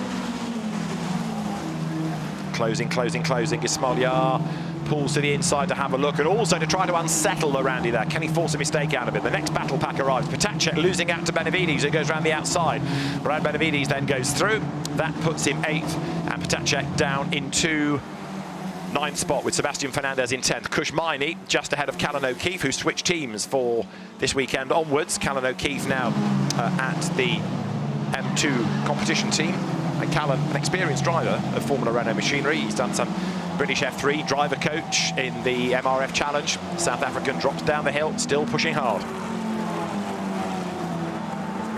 Closing, closing, closing is SMOLYAR. Pulls to the inside to have a look, and also to try to unsettle Laurandi there. Can he force a mistake out of it? The next battle pack arrives. Potacek losing out to Benavides, who goes around the outside. Brad Benavides then goes through. That puts him 8th, and Potacek down into 9th spot with Sebastian Fernandez in 10th. Kushmaini just ahead of Callan O'Keefe, who switched teams for this weekend onwards. Callan O'Keefe now at the M2 competition team. And Callan, an experienced driver of Formula Renault machinery. He's done some British F3 driver coach in the MRF Challenge. South African drops down the hill, still pushing hard.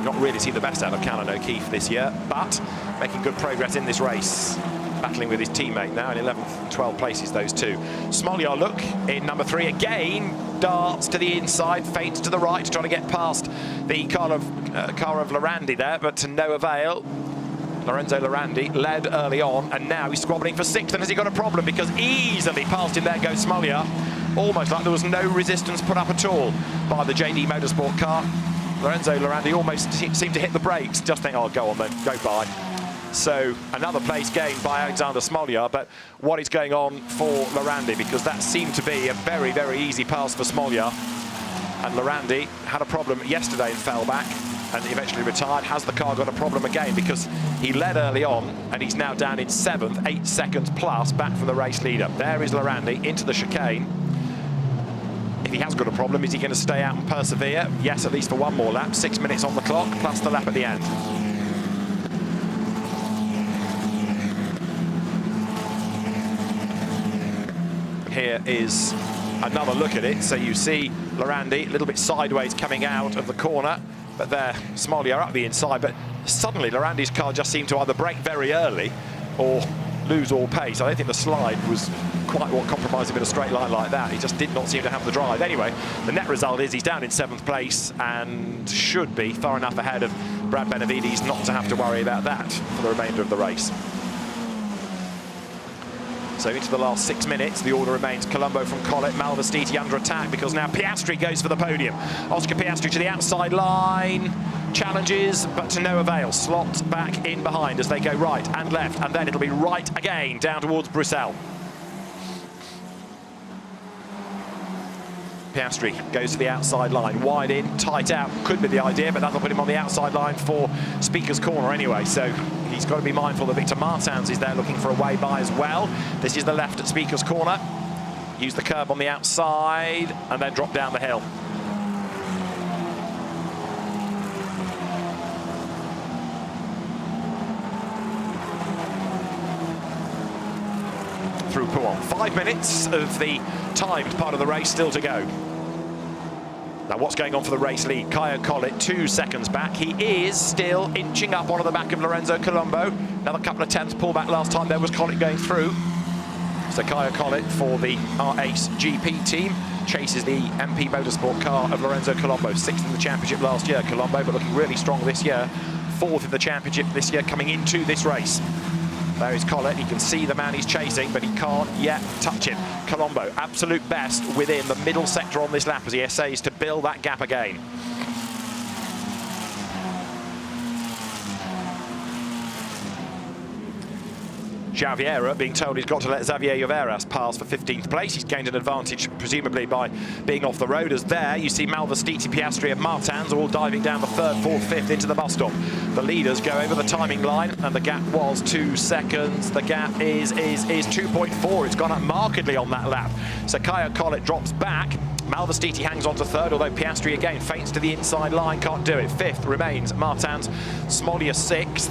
Not really seen the best out of Callan O'Keefe this year, but making good progress in this race. Battling with his teammate now in 11th and 12th places, those two. SMOLYAR look in number 3 again, darts to the inside, feints to the right, trying to get past the car of Laurandi there, but to no avail. Lorenzo Laurandi led early on, and now he's squabbling for 6th, and has he got a problem? Because easily past him there goes SMOLYAR, almost like there was no resistance put up at all by the JD Motorsport car. Lorenzo Laurandi almost seemed to hit the brakes, just think, oh, go on then, go by. So another place gained by Alexander SMOLYAR, but what is going on for Laurandi? Because that seemed to be a very, very easy pass for SMOLYAR. And Laurandi had a problem yesterday and fell back and eventually retired. Has the car got a problem again? Because he led early on and he's now down in 7th, 8 seconds plus back from the race leader. There is Laurandi into the chicane. If he has got a problem, is he going to stay out and persevere? Yes, at least for one more lap. 6 minutes on the clock, plus the lap at the end. Here is another look at it. So you see Lorandi a little bit sideways coming out of the corner, but there SMOLYAR up the inside. But suddenly Lorandi's car just seemed to either brake very early or lose all pace. I don't think the slide was quite what compromised him in a straight line like that. He just did not seem to have the drive. Anyway, the net result is he's down in 7th place and should be far enough ahead of Brad Benavides not to have to worry about that for the remainder of the race. So into the last 6 minutes, the order remains Colombo from Collet, Malvestiti under attack because now Piastri goes for the podium. Oscar Piastri to the outside line, challenges, but to no avail. Slot back in behind as they go right and left, and then it'll be right again down towards Bruxelles. Piastri goes to the outside line, wide in, tight out, could be the idea, but that'll put him on the outside line for Speaker's Corner anyway, so he's got to be mindful that Victor Martins is there looking for a way by as well. This is the left at Speaker's Corner. Use the curb on the outside and then drop down the hill. Through Pouan. 5 minutes of the timed part of the race still to go. Now what's going on for the race lead? Kaio Collet 2 seconds back. He is still inching up onto the back of Lorenzo Colombo. Another couple of tenths pullback last time there was Collet going through. So Kaio Collet for the R-Ace GP team chases the MP Motorsport car of Lorenzo Colombo. 6th in the championship last year, Colombo, but looking really strong this year. 4th in the championship this year coming into this race. There is Collet, he can see the man he's chasing, but he can't yet touch him. Colombo, absolute best within the middle sector on this lap as he essays to build that gap again. Xaviera being told he's got to let Xavier Lloveras pass for 15th place. He's gained an advantage, presumably by being off the road, as there you see Malvestiti, Piastri and Martins all diving down the 3rd, 4th, 5th into the bus stop. The leaders go over the timing line, and the gap was 2 seconds. The gap is 2.4. It's gone up markedly on that lap. So Kaio Collet drops back. Malvestiti hangs on to 3rd, although Piastri again feints to the inside line, can't do it. 5th remains Martins, SMOLYAR 6th.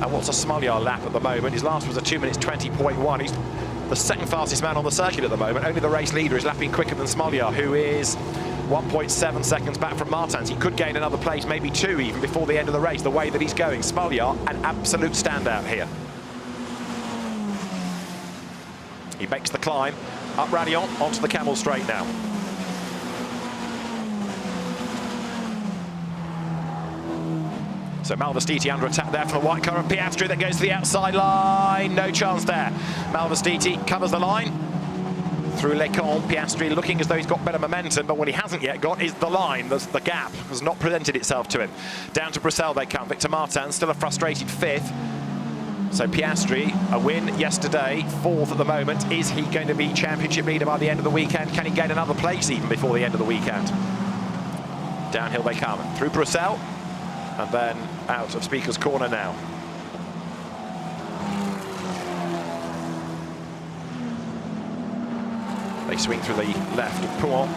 And what's a SMOLYAR lap at the moment? His last was a 2 minutes 20.1. He's the 2nd fastest man on the circuit at the moment. Only the race leader is lapping quicker than SMOLYAR, who is 1.7 seconds back from Martins. He could gain another place, maybe 2 even, before the end of the race, the way that he's going. SMOLYAR, an absolute standout here. He makes the climb up Radion onto the Camel Straight now. So Malvestiti under attack there from the white car, and Piastri that goes to the outside line. No chance there. Malvestiti covers the line. Through Lecon, Piastri looking as though he's got better momentum, but what he hasn't yet got is the line. The gap has not presented itself to him. Down to Bruxelles they come. Victor Martins still a frustrated 5th. So Piastri, a win yesterday, 4th at the moment. Is he going to be championship leader by the end of the weekend? Can he gain another place even before the end of the weekend? Downhill they come. Through Bruxelles. And then out of Speaker's Corner now. They swing through the left of Pouan.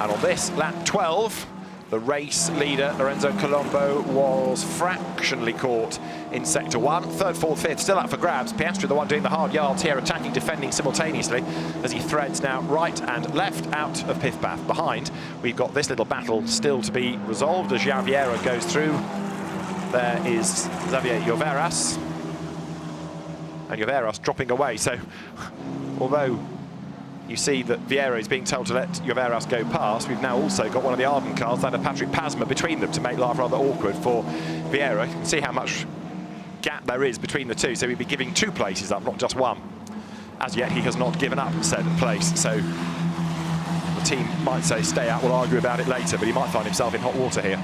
And on this, lap 12, the race leader, Lorenzo Colombo, was fractionally caught in Sector 1. 3rd, 4th, 5th, still up for grabs. Piastri, the one doing the hard yards here, attacking, defending simultaneously as he threads now right and left out of pith path. Behind, we've got this little battle still to be resolved as Xaviera goes through. There is Xavier Lloveras. And Lloveras dropping away. So, although you see that Vieira is being told to let Lloveras go past, we've now also got one of the Arden cars, that of Patrick Pasma, between them to make life rather awkward for Vieira. You can see how much gap there is between the two, so he'd be giving 2 places up, not just 1. As yet, he has not given up said place, so the team might say stay out, we'll argue about it later, but he might find himself in hot water here.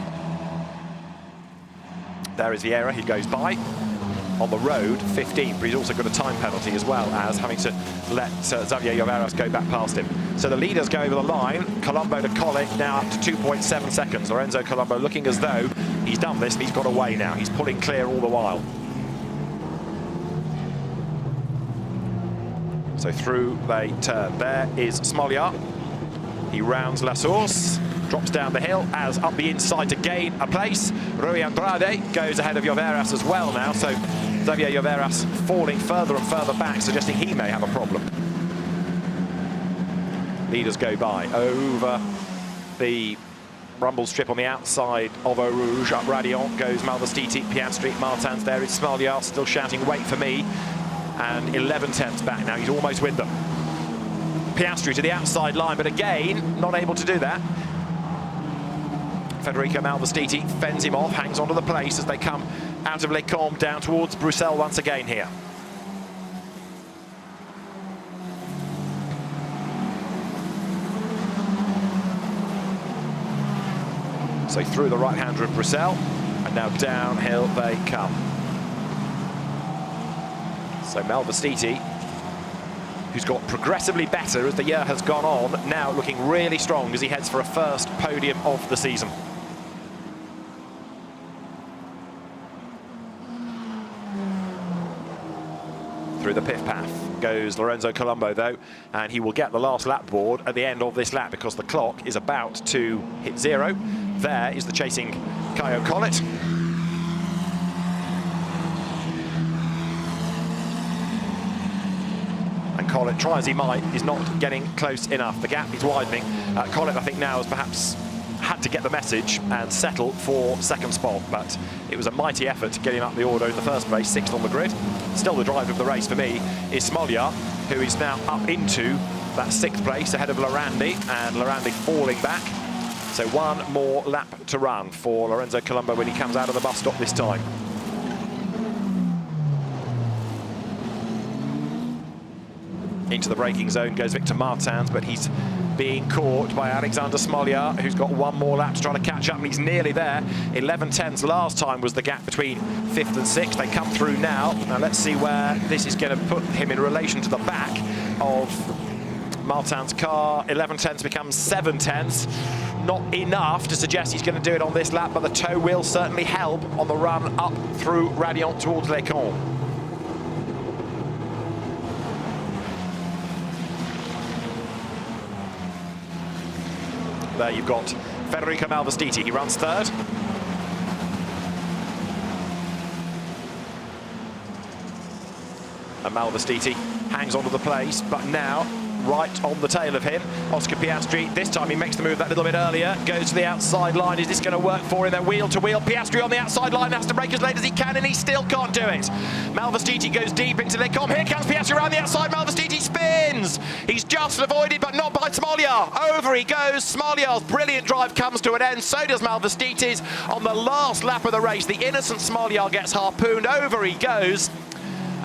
There is Vieira, he goes by. On the road, 15, but he's also got a time penalty as well as having to let Xavier Lloveras go back past him. So the leaders go over the line. Colombo to Collet now up to 2.7 seconds. Lorenzo Colombo looking as though he's done this and he's got away now. He's pulling clear all the while. So through they turn. There is SMOLYAR. He rounds La Source. Drops down the hill as up the inside to gain a place. Rui Andrade goes ahead of Lloveras as well now, so Xavier Lloveras falling further and further back, suggesting he may have a problem. leaders go by. Over the rumble strip on the outside of Eau Rouge, up Radiant goes Malvestiti, Piastri, Martins there is Smolyar, still shouting, wait for me. And 11 tenths back now, he's almost with them. Piastri to the outside line, but again, not able to do that. Federico Malvestiti fends him off, hangs onto the place as they come out of Les Combes down towards Bruxelles once again here. So through the right-hander of Bruxelles, and now downhill they come. So Malvestiti, who's got progressively better as the year has gone on, now looking really strong as he heads for a first podium of the season. Through the pit path goes Lorenzo Colombo though, and he will get the last lap board at the end of this lap because the clock is about to hit 0. There is the chasing Caio Collet. And Collet, try as he might, is not getting close enough. The gap is widening. Collet, I think, now has perhaps had to get the message and settle for second spot, but it was a mighty effort to get him up the order in the first place, 6th on the grid. Still the driver of the race for me is Smolyar, who is now up into that 6th place ahead of Lorandi, and Lorandi falling back. So one more lap to run for Lorenzo Colombo when he comes out of the bus stop this time. Into the braking zone goes Victor Martins, but he's being caught by Alexander Smolyar, who's got one more lap to try to catch up, and he's nearly there. 11 tenths last time was the gap between 5th and 6th. They come through now. Now let's see where this is going to put him in relation to the back of Martin's car. 11 tenths becomes 7 tenths. Not enough to suggest he's going to do it on this lap, but the tow will certainly help on the run up through Radiant towards Les Combes. There you've got Federico Malvestiti. He runs 3rd. And Malvestiti hangs onto the place, but now right on the tail of him, Oscar Piastri. This time he makes the move that little bit earlier, goes to the outside line. Is this going to work for him? They're wheel to wheel. Piastri on the outside line has to brake as late as he can, and he still can't do it. Malvestiti goes deep into Les Combes. Here comes Piastri around the outside. Malvestiti spins. He's just avoided, but not by Smolyar. Over he goes. Smolyar's brilliant drive comes to an end. So does Malvestiti's on the last lap of the race. The innocent Smolyar gets harpooned. Over he goes.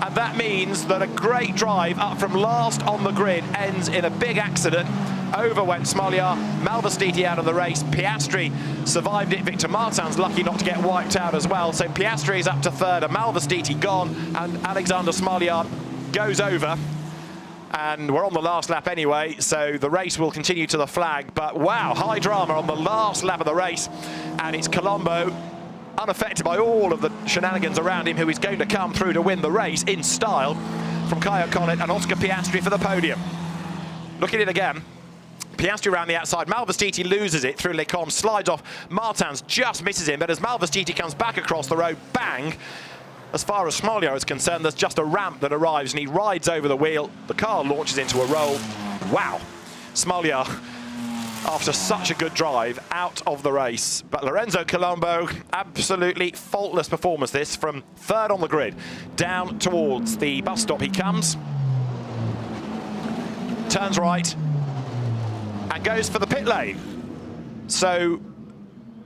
And that means that a great drive up from last on the grid ends in a big accident. Over went Smolyar, Malvestiti out of the race. Piastri survived it. Victor Martins lucky not to get wiped out as well. So Piastri is up to 3rd, and Malvestiti gone, and Alexander Smolyar goes over. And we're on the last lap anyway, so the race will continue to the flag. But wow, high drama on the last lap of the race. And it's Colombo, unaffected by all of the shenanigans around him, who is going to come through to win the race in style, from Caio Collet and Oscar Piastri for the podium. Look at it again. Piastri around the outside. Malvestiti loses it through Les Combes, slides off. Martins just misses him, but as Malvestiti comes back across the road, bang! As far as Smolyar is concerned, there's just a ramp that arrives, and he rides over the wheel. The car launches into a roll. Wow! Smolyar, after such a good drive, out of the race. But Lorenzo Colombo, absolutely faultless performance this, from 3rd on the grid. Down towards the bus stop he comes. Turns right and goes for the pit lane. So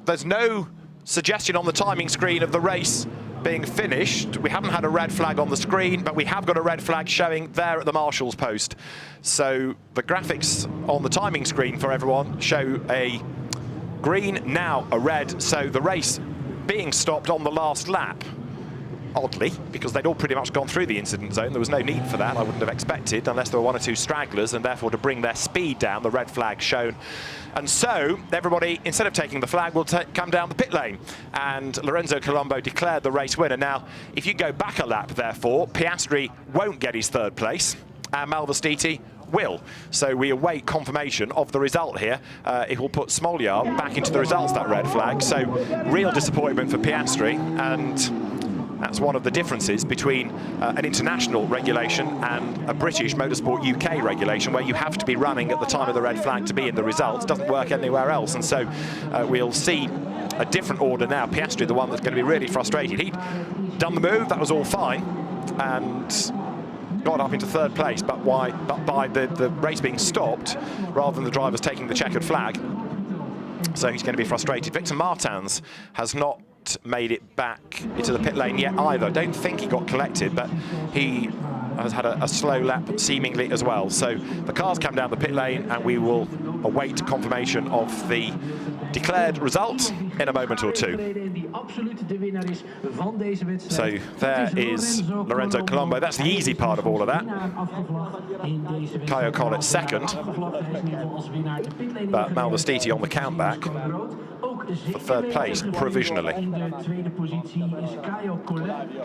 there's no suggestion on the timing screen of the race being finished. We haven't had a red flag on the screen, but we have got a red flag showing there at the marshal's post. So the graphics on the timing screen for everyone show a green, now a red. So the race being stopped on the last lap, oddly, because they'd all pretty much gone through the incident zone. There was no need for that, I wouldn't have expected, unless there were 1 or 2 stragglers, and therefore to bring their speed down, the red flag shown. And so everybody, instead of taking the flag, will come down the pit lane. And Lorenzo Colombo declared the race winner. Now, if you go back a lap, therefore, Piastri won't get his 3rd place, and Malvestiti will. So we await confirmation of the result here. It will put Smolyar back into the results, that red flag. So real disappointment for Piastri, and That's one of the differences between an international regulation and a British Motorsport UK regulation, where you have to be running at the time of the red flag to be in the results. Doesn't work anywhere else, and so we'll see a different order now. Piastri, the one that's going to be really frustrated. He'd done the move, that was all fine, and got up into third place, but by the race being stopped rather than the drivers taking the checkered flag. So he's going to be frustrated. Victor Martins has not made it back into the pit lane yet either. I don't think he got collected, but he has had a slow lap seemingly as well. So the cars come down the pit lane and we will await confirmation of the declared result in a moment or two. So there is Lorenzo Colombo. That's the easy part of all of that. Caio Collet second, but Malvestiti on the countback for third place provisionally.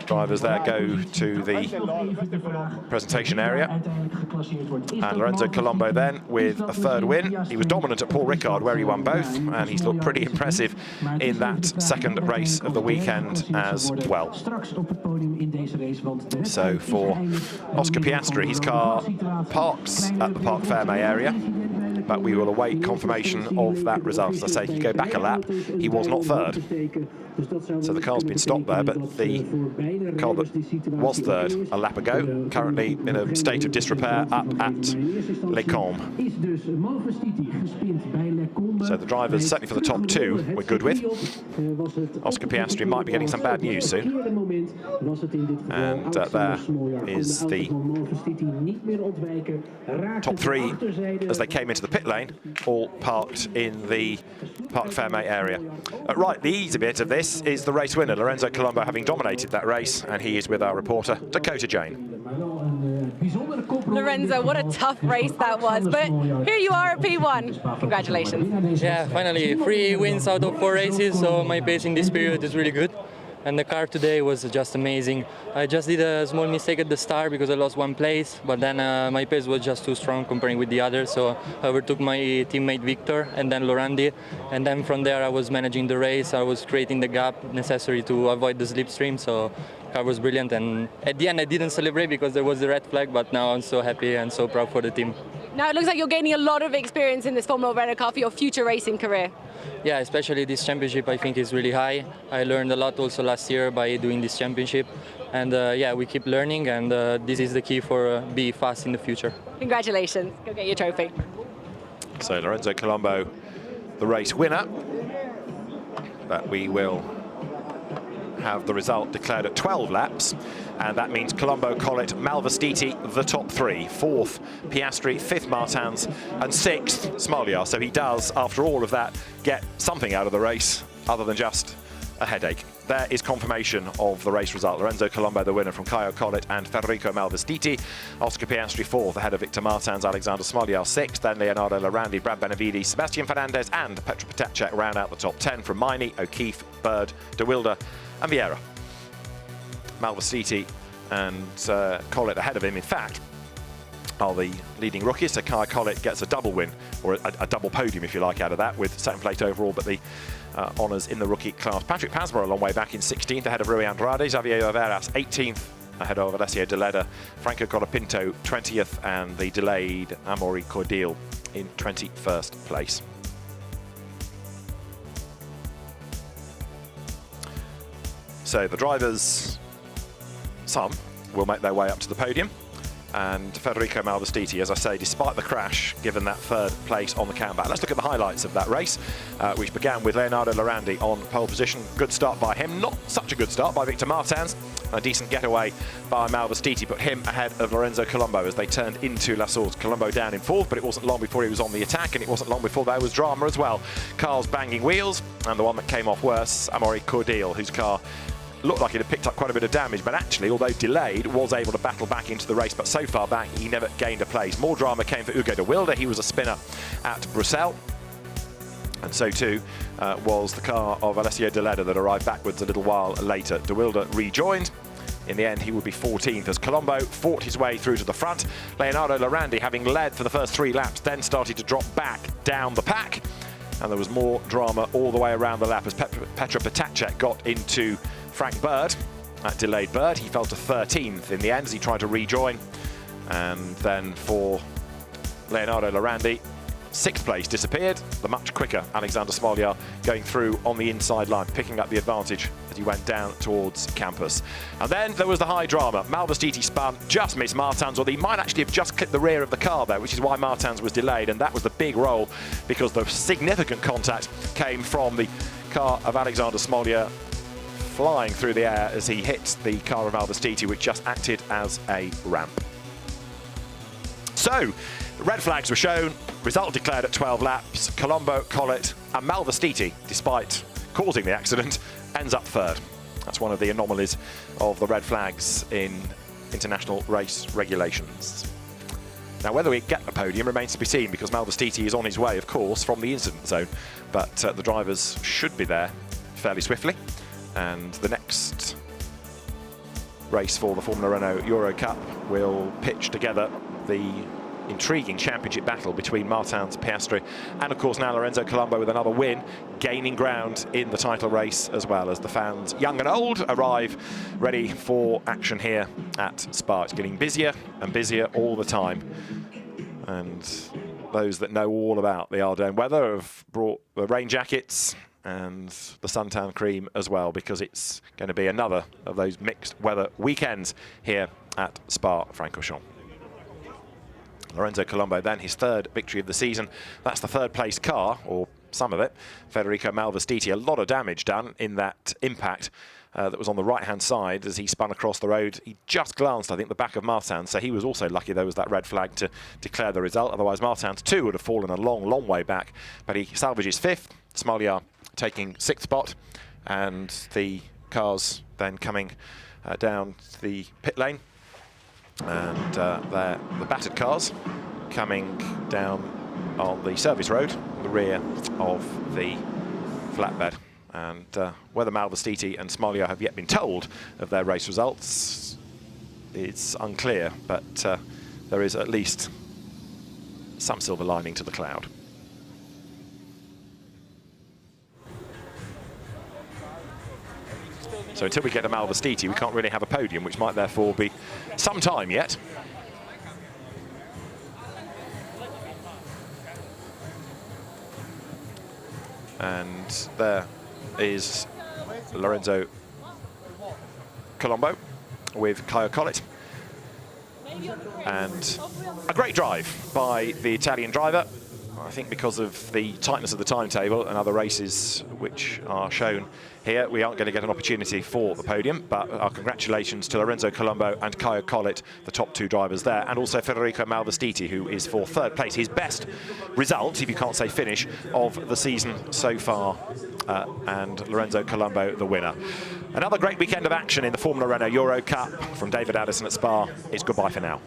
Drivers there go to the presentation area, and Lorenzo Colombo then with a third win. He was dominant at Paul Ricard where he won both, and he's looked pretty impressive in that second race of the weekend as well. So for Oscar Piastri, his car parks at the Parc Fermé area, but we will await confirmation of that result. As I say, if you go back a lap, he was not third. So the car's been stopped there, but the car that was third a lap ago, currently in a state of disrepair up at Les Combes. So the drivers, certainly for the top two, we're good with. Oscar Piastri might be getting some bad news soon. And there is the top three as they came into the pit lane, all parked in the Parc Fermé area. Right, the easy bit of this is the race winner, Lorenzo Colombo, having dominated that race, and he is with our reporter, Dakota Jane. Lorenzo, what a tough race that was, but here you are at P1. Congratulations. Yeah, finally 3 wins out of 4 races, so my pace in this period is really good. And the car today was just amazing. I just did a small mistake at the start because I lost 1 place, but then my pace was just too strong comparing with the others, so I overtook my teammate Victor and then Lorandi, and then from there I was managing the race. I was creating the gap necessary to avoid the slipstream, so the car was brilliant. And at the end I didn't celebrate because there was the red flag, but now I'm so happy and so proud for the team. Now it looks like you're gaining a lot of experience in this Formula Renault car for your future racing career. Yeah, especially this championship I think is really high. I learned a lot also last year by doing this championship. And yeah, we keep learning, and this is the key for be fast in the future. Congratulations. Go get your trophy. So Lorenzo Colombo, the race winner. But we will have the result declared at 12 laps, and that means Colombo, Collet, Malvestiti, the top 3. 4th, Piastri, 5th, Martins, and 6th, Smolyar. So he does, after all of that, get something out of the race other than just a headache. There is confirmation of the race result. Lorenzo Colombo, the winner, from Caio Collet and Federico Malvestiti. Oscar Piastri 4th, ahead of Victor Martins, Alexander Smolyar 6th, then Leonardo Lorandi, Brad Benavides, Sebastian Fernandez and Petra Potacek round out the top 10 from Miney, O'Keefe, Bird, De Wilde and Vieira. Malvestiti and Collet ahead of him, in fact, are the leading rookies. So Caio Collet gets a double win, or a double podium if you like, out of that, with second place overall, but the honours in the rookie class. Patrick Pasmore a long way back in 16th, ahead of Rui Andrade. Xavier Oliveras 18th, ahead of Alessio De Leda. Franco Colapinto 20th, and the delayed Amaury Cordeel in 21st place. So the drivers, some, will make their way up to the podium. And Federico Malvestiti, as I say, despite the crash, given that third place on the countback. Let's look at the highlights of that race, which began with Leonardo Lorandi on pole position. Good start by him. Not such a good start by Victor Martins. A decent getaway by Malvestiti put him ahead of Lorenzo Colombo as they turned into La Source. Colombo down in 4th, but it wasn't long before he was on the attack, and it wasn't long before there was drama as well. Cars banging wheels, and the one that came off worse, Amaury Cordeel, whose car looked like it had picked up quite a bit of damage, but actually, although delayed, was able to battle back into the race, but so far back, he never gained a place. More drama came for Hugo de Wilde. He was a spinner at Bruxelles, and so too was the car of Alessio De Leda that arrived backwards a little while later. De Wilde rejoined. In the end, he would be 14th as Colombo fought his way through to the front. Leonardo Lorandi, having led for the first 3 laps, then started to drop back down the pack, and there was more drama all the way around the lap as Petra Potacek got into Frank Bird that delayed bird. He fell to 13th in the end as he tried to rejoin. And then for Leonardo Lorandi, 6th place disappeared. The much quicker Alexander Smolyar going through on the inside line, picking up the advantage as he went down towards campus. And then there was the high drama. Malvestiti spun, just missed Martins, or he might actually have just clipped the rear of the car there, which is why Martins was delayed. And that was the big roll, because the significant contact came from the car of Alexander Smolyar flying through the air as he hit the car of Malvestiti, which just acted as a ramp. So, red flags were shown, result declared at 12 laps. Colombo, Collett and Malvestiti, despite causing the accident, ends up third. That's one of the anomalies of the red flags in international race regulations. Now, whether we get a podium remains to be seen, because Malvestiti is on his way, of course, from the incident zone. But the drivers should be there fairly swiftly. And the next race for the Formula Renault Eurocup will pitch together the intriguing championship battle between Martins, Piastri, and of course now Lorenzo Colombo with another win, gaining ground in the title race, as well as the fans, young and old, arrive ready for action here at Spa. It's getting busier and busier all the time. And those that know all about the Ardennes weather have brought the rain jackets and the suntan cream as well, because it's going to be another of those mixed weather weekends here at Spa-Francorchamps. Lorenzo Colombo then, his third victory of the season. That's the third place car, or some of it. Federico Malvestiti, a lot of damage done in that impact that was on the right-hand side as he spun across the road. He just glanced, I think, the back of Martins, so he was also lucky there was that red flag to declare the result. Otherwise, Martins too would have fallen a long, long way back. But he salvages 5th, Smolyar taking 6th spot, and the cars then coming down the pit lane. And the battered cars coming down on the service road, the rear of the flatbed. And whether Malvestiti and Smolyar have yet been told of their race results, it's unclear, but there is at least some silver lining to the cloud. So until we get a Malvestiti, we can't really have a podium, which might therefore be some time yet. And there is Lorenzo Colombo with Caio Collett. And a great drive by the Italian driver. I think because of the tightness of the timetable and other races which are shown here, we aren't going to get an opportunity for the podium, but our congratulations to Lorenzo Colombo and Caio Collett, the top 2 drivers there, and also Federico Malvestiti, who is for 3rd place, his best result, if you can't say finish, of the season so far, and Lorenzo Colombo the winner. Another great weekend of action in the Formula Renault Eurocup. From David Addison at Spa, it's goodbye for now.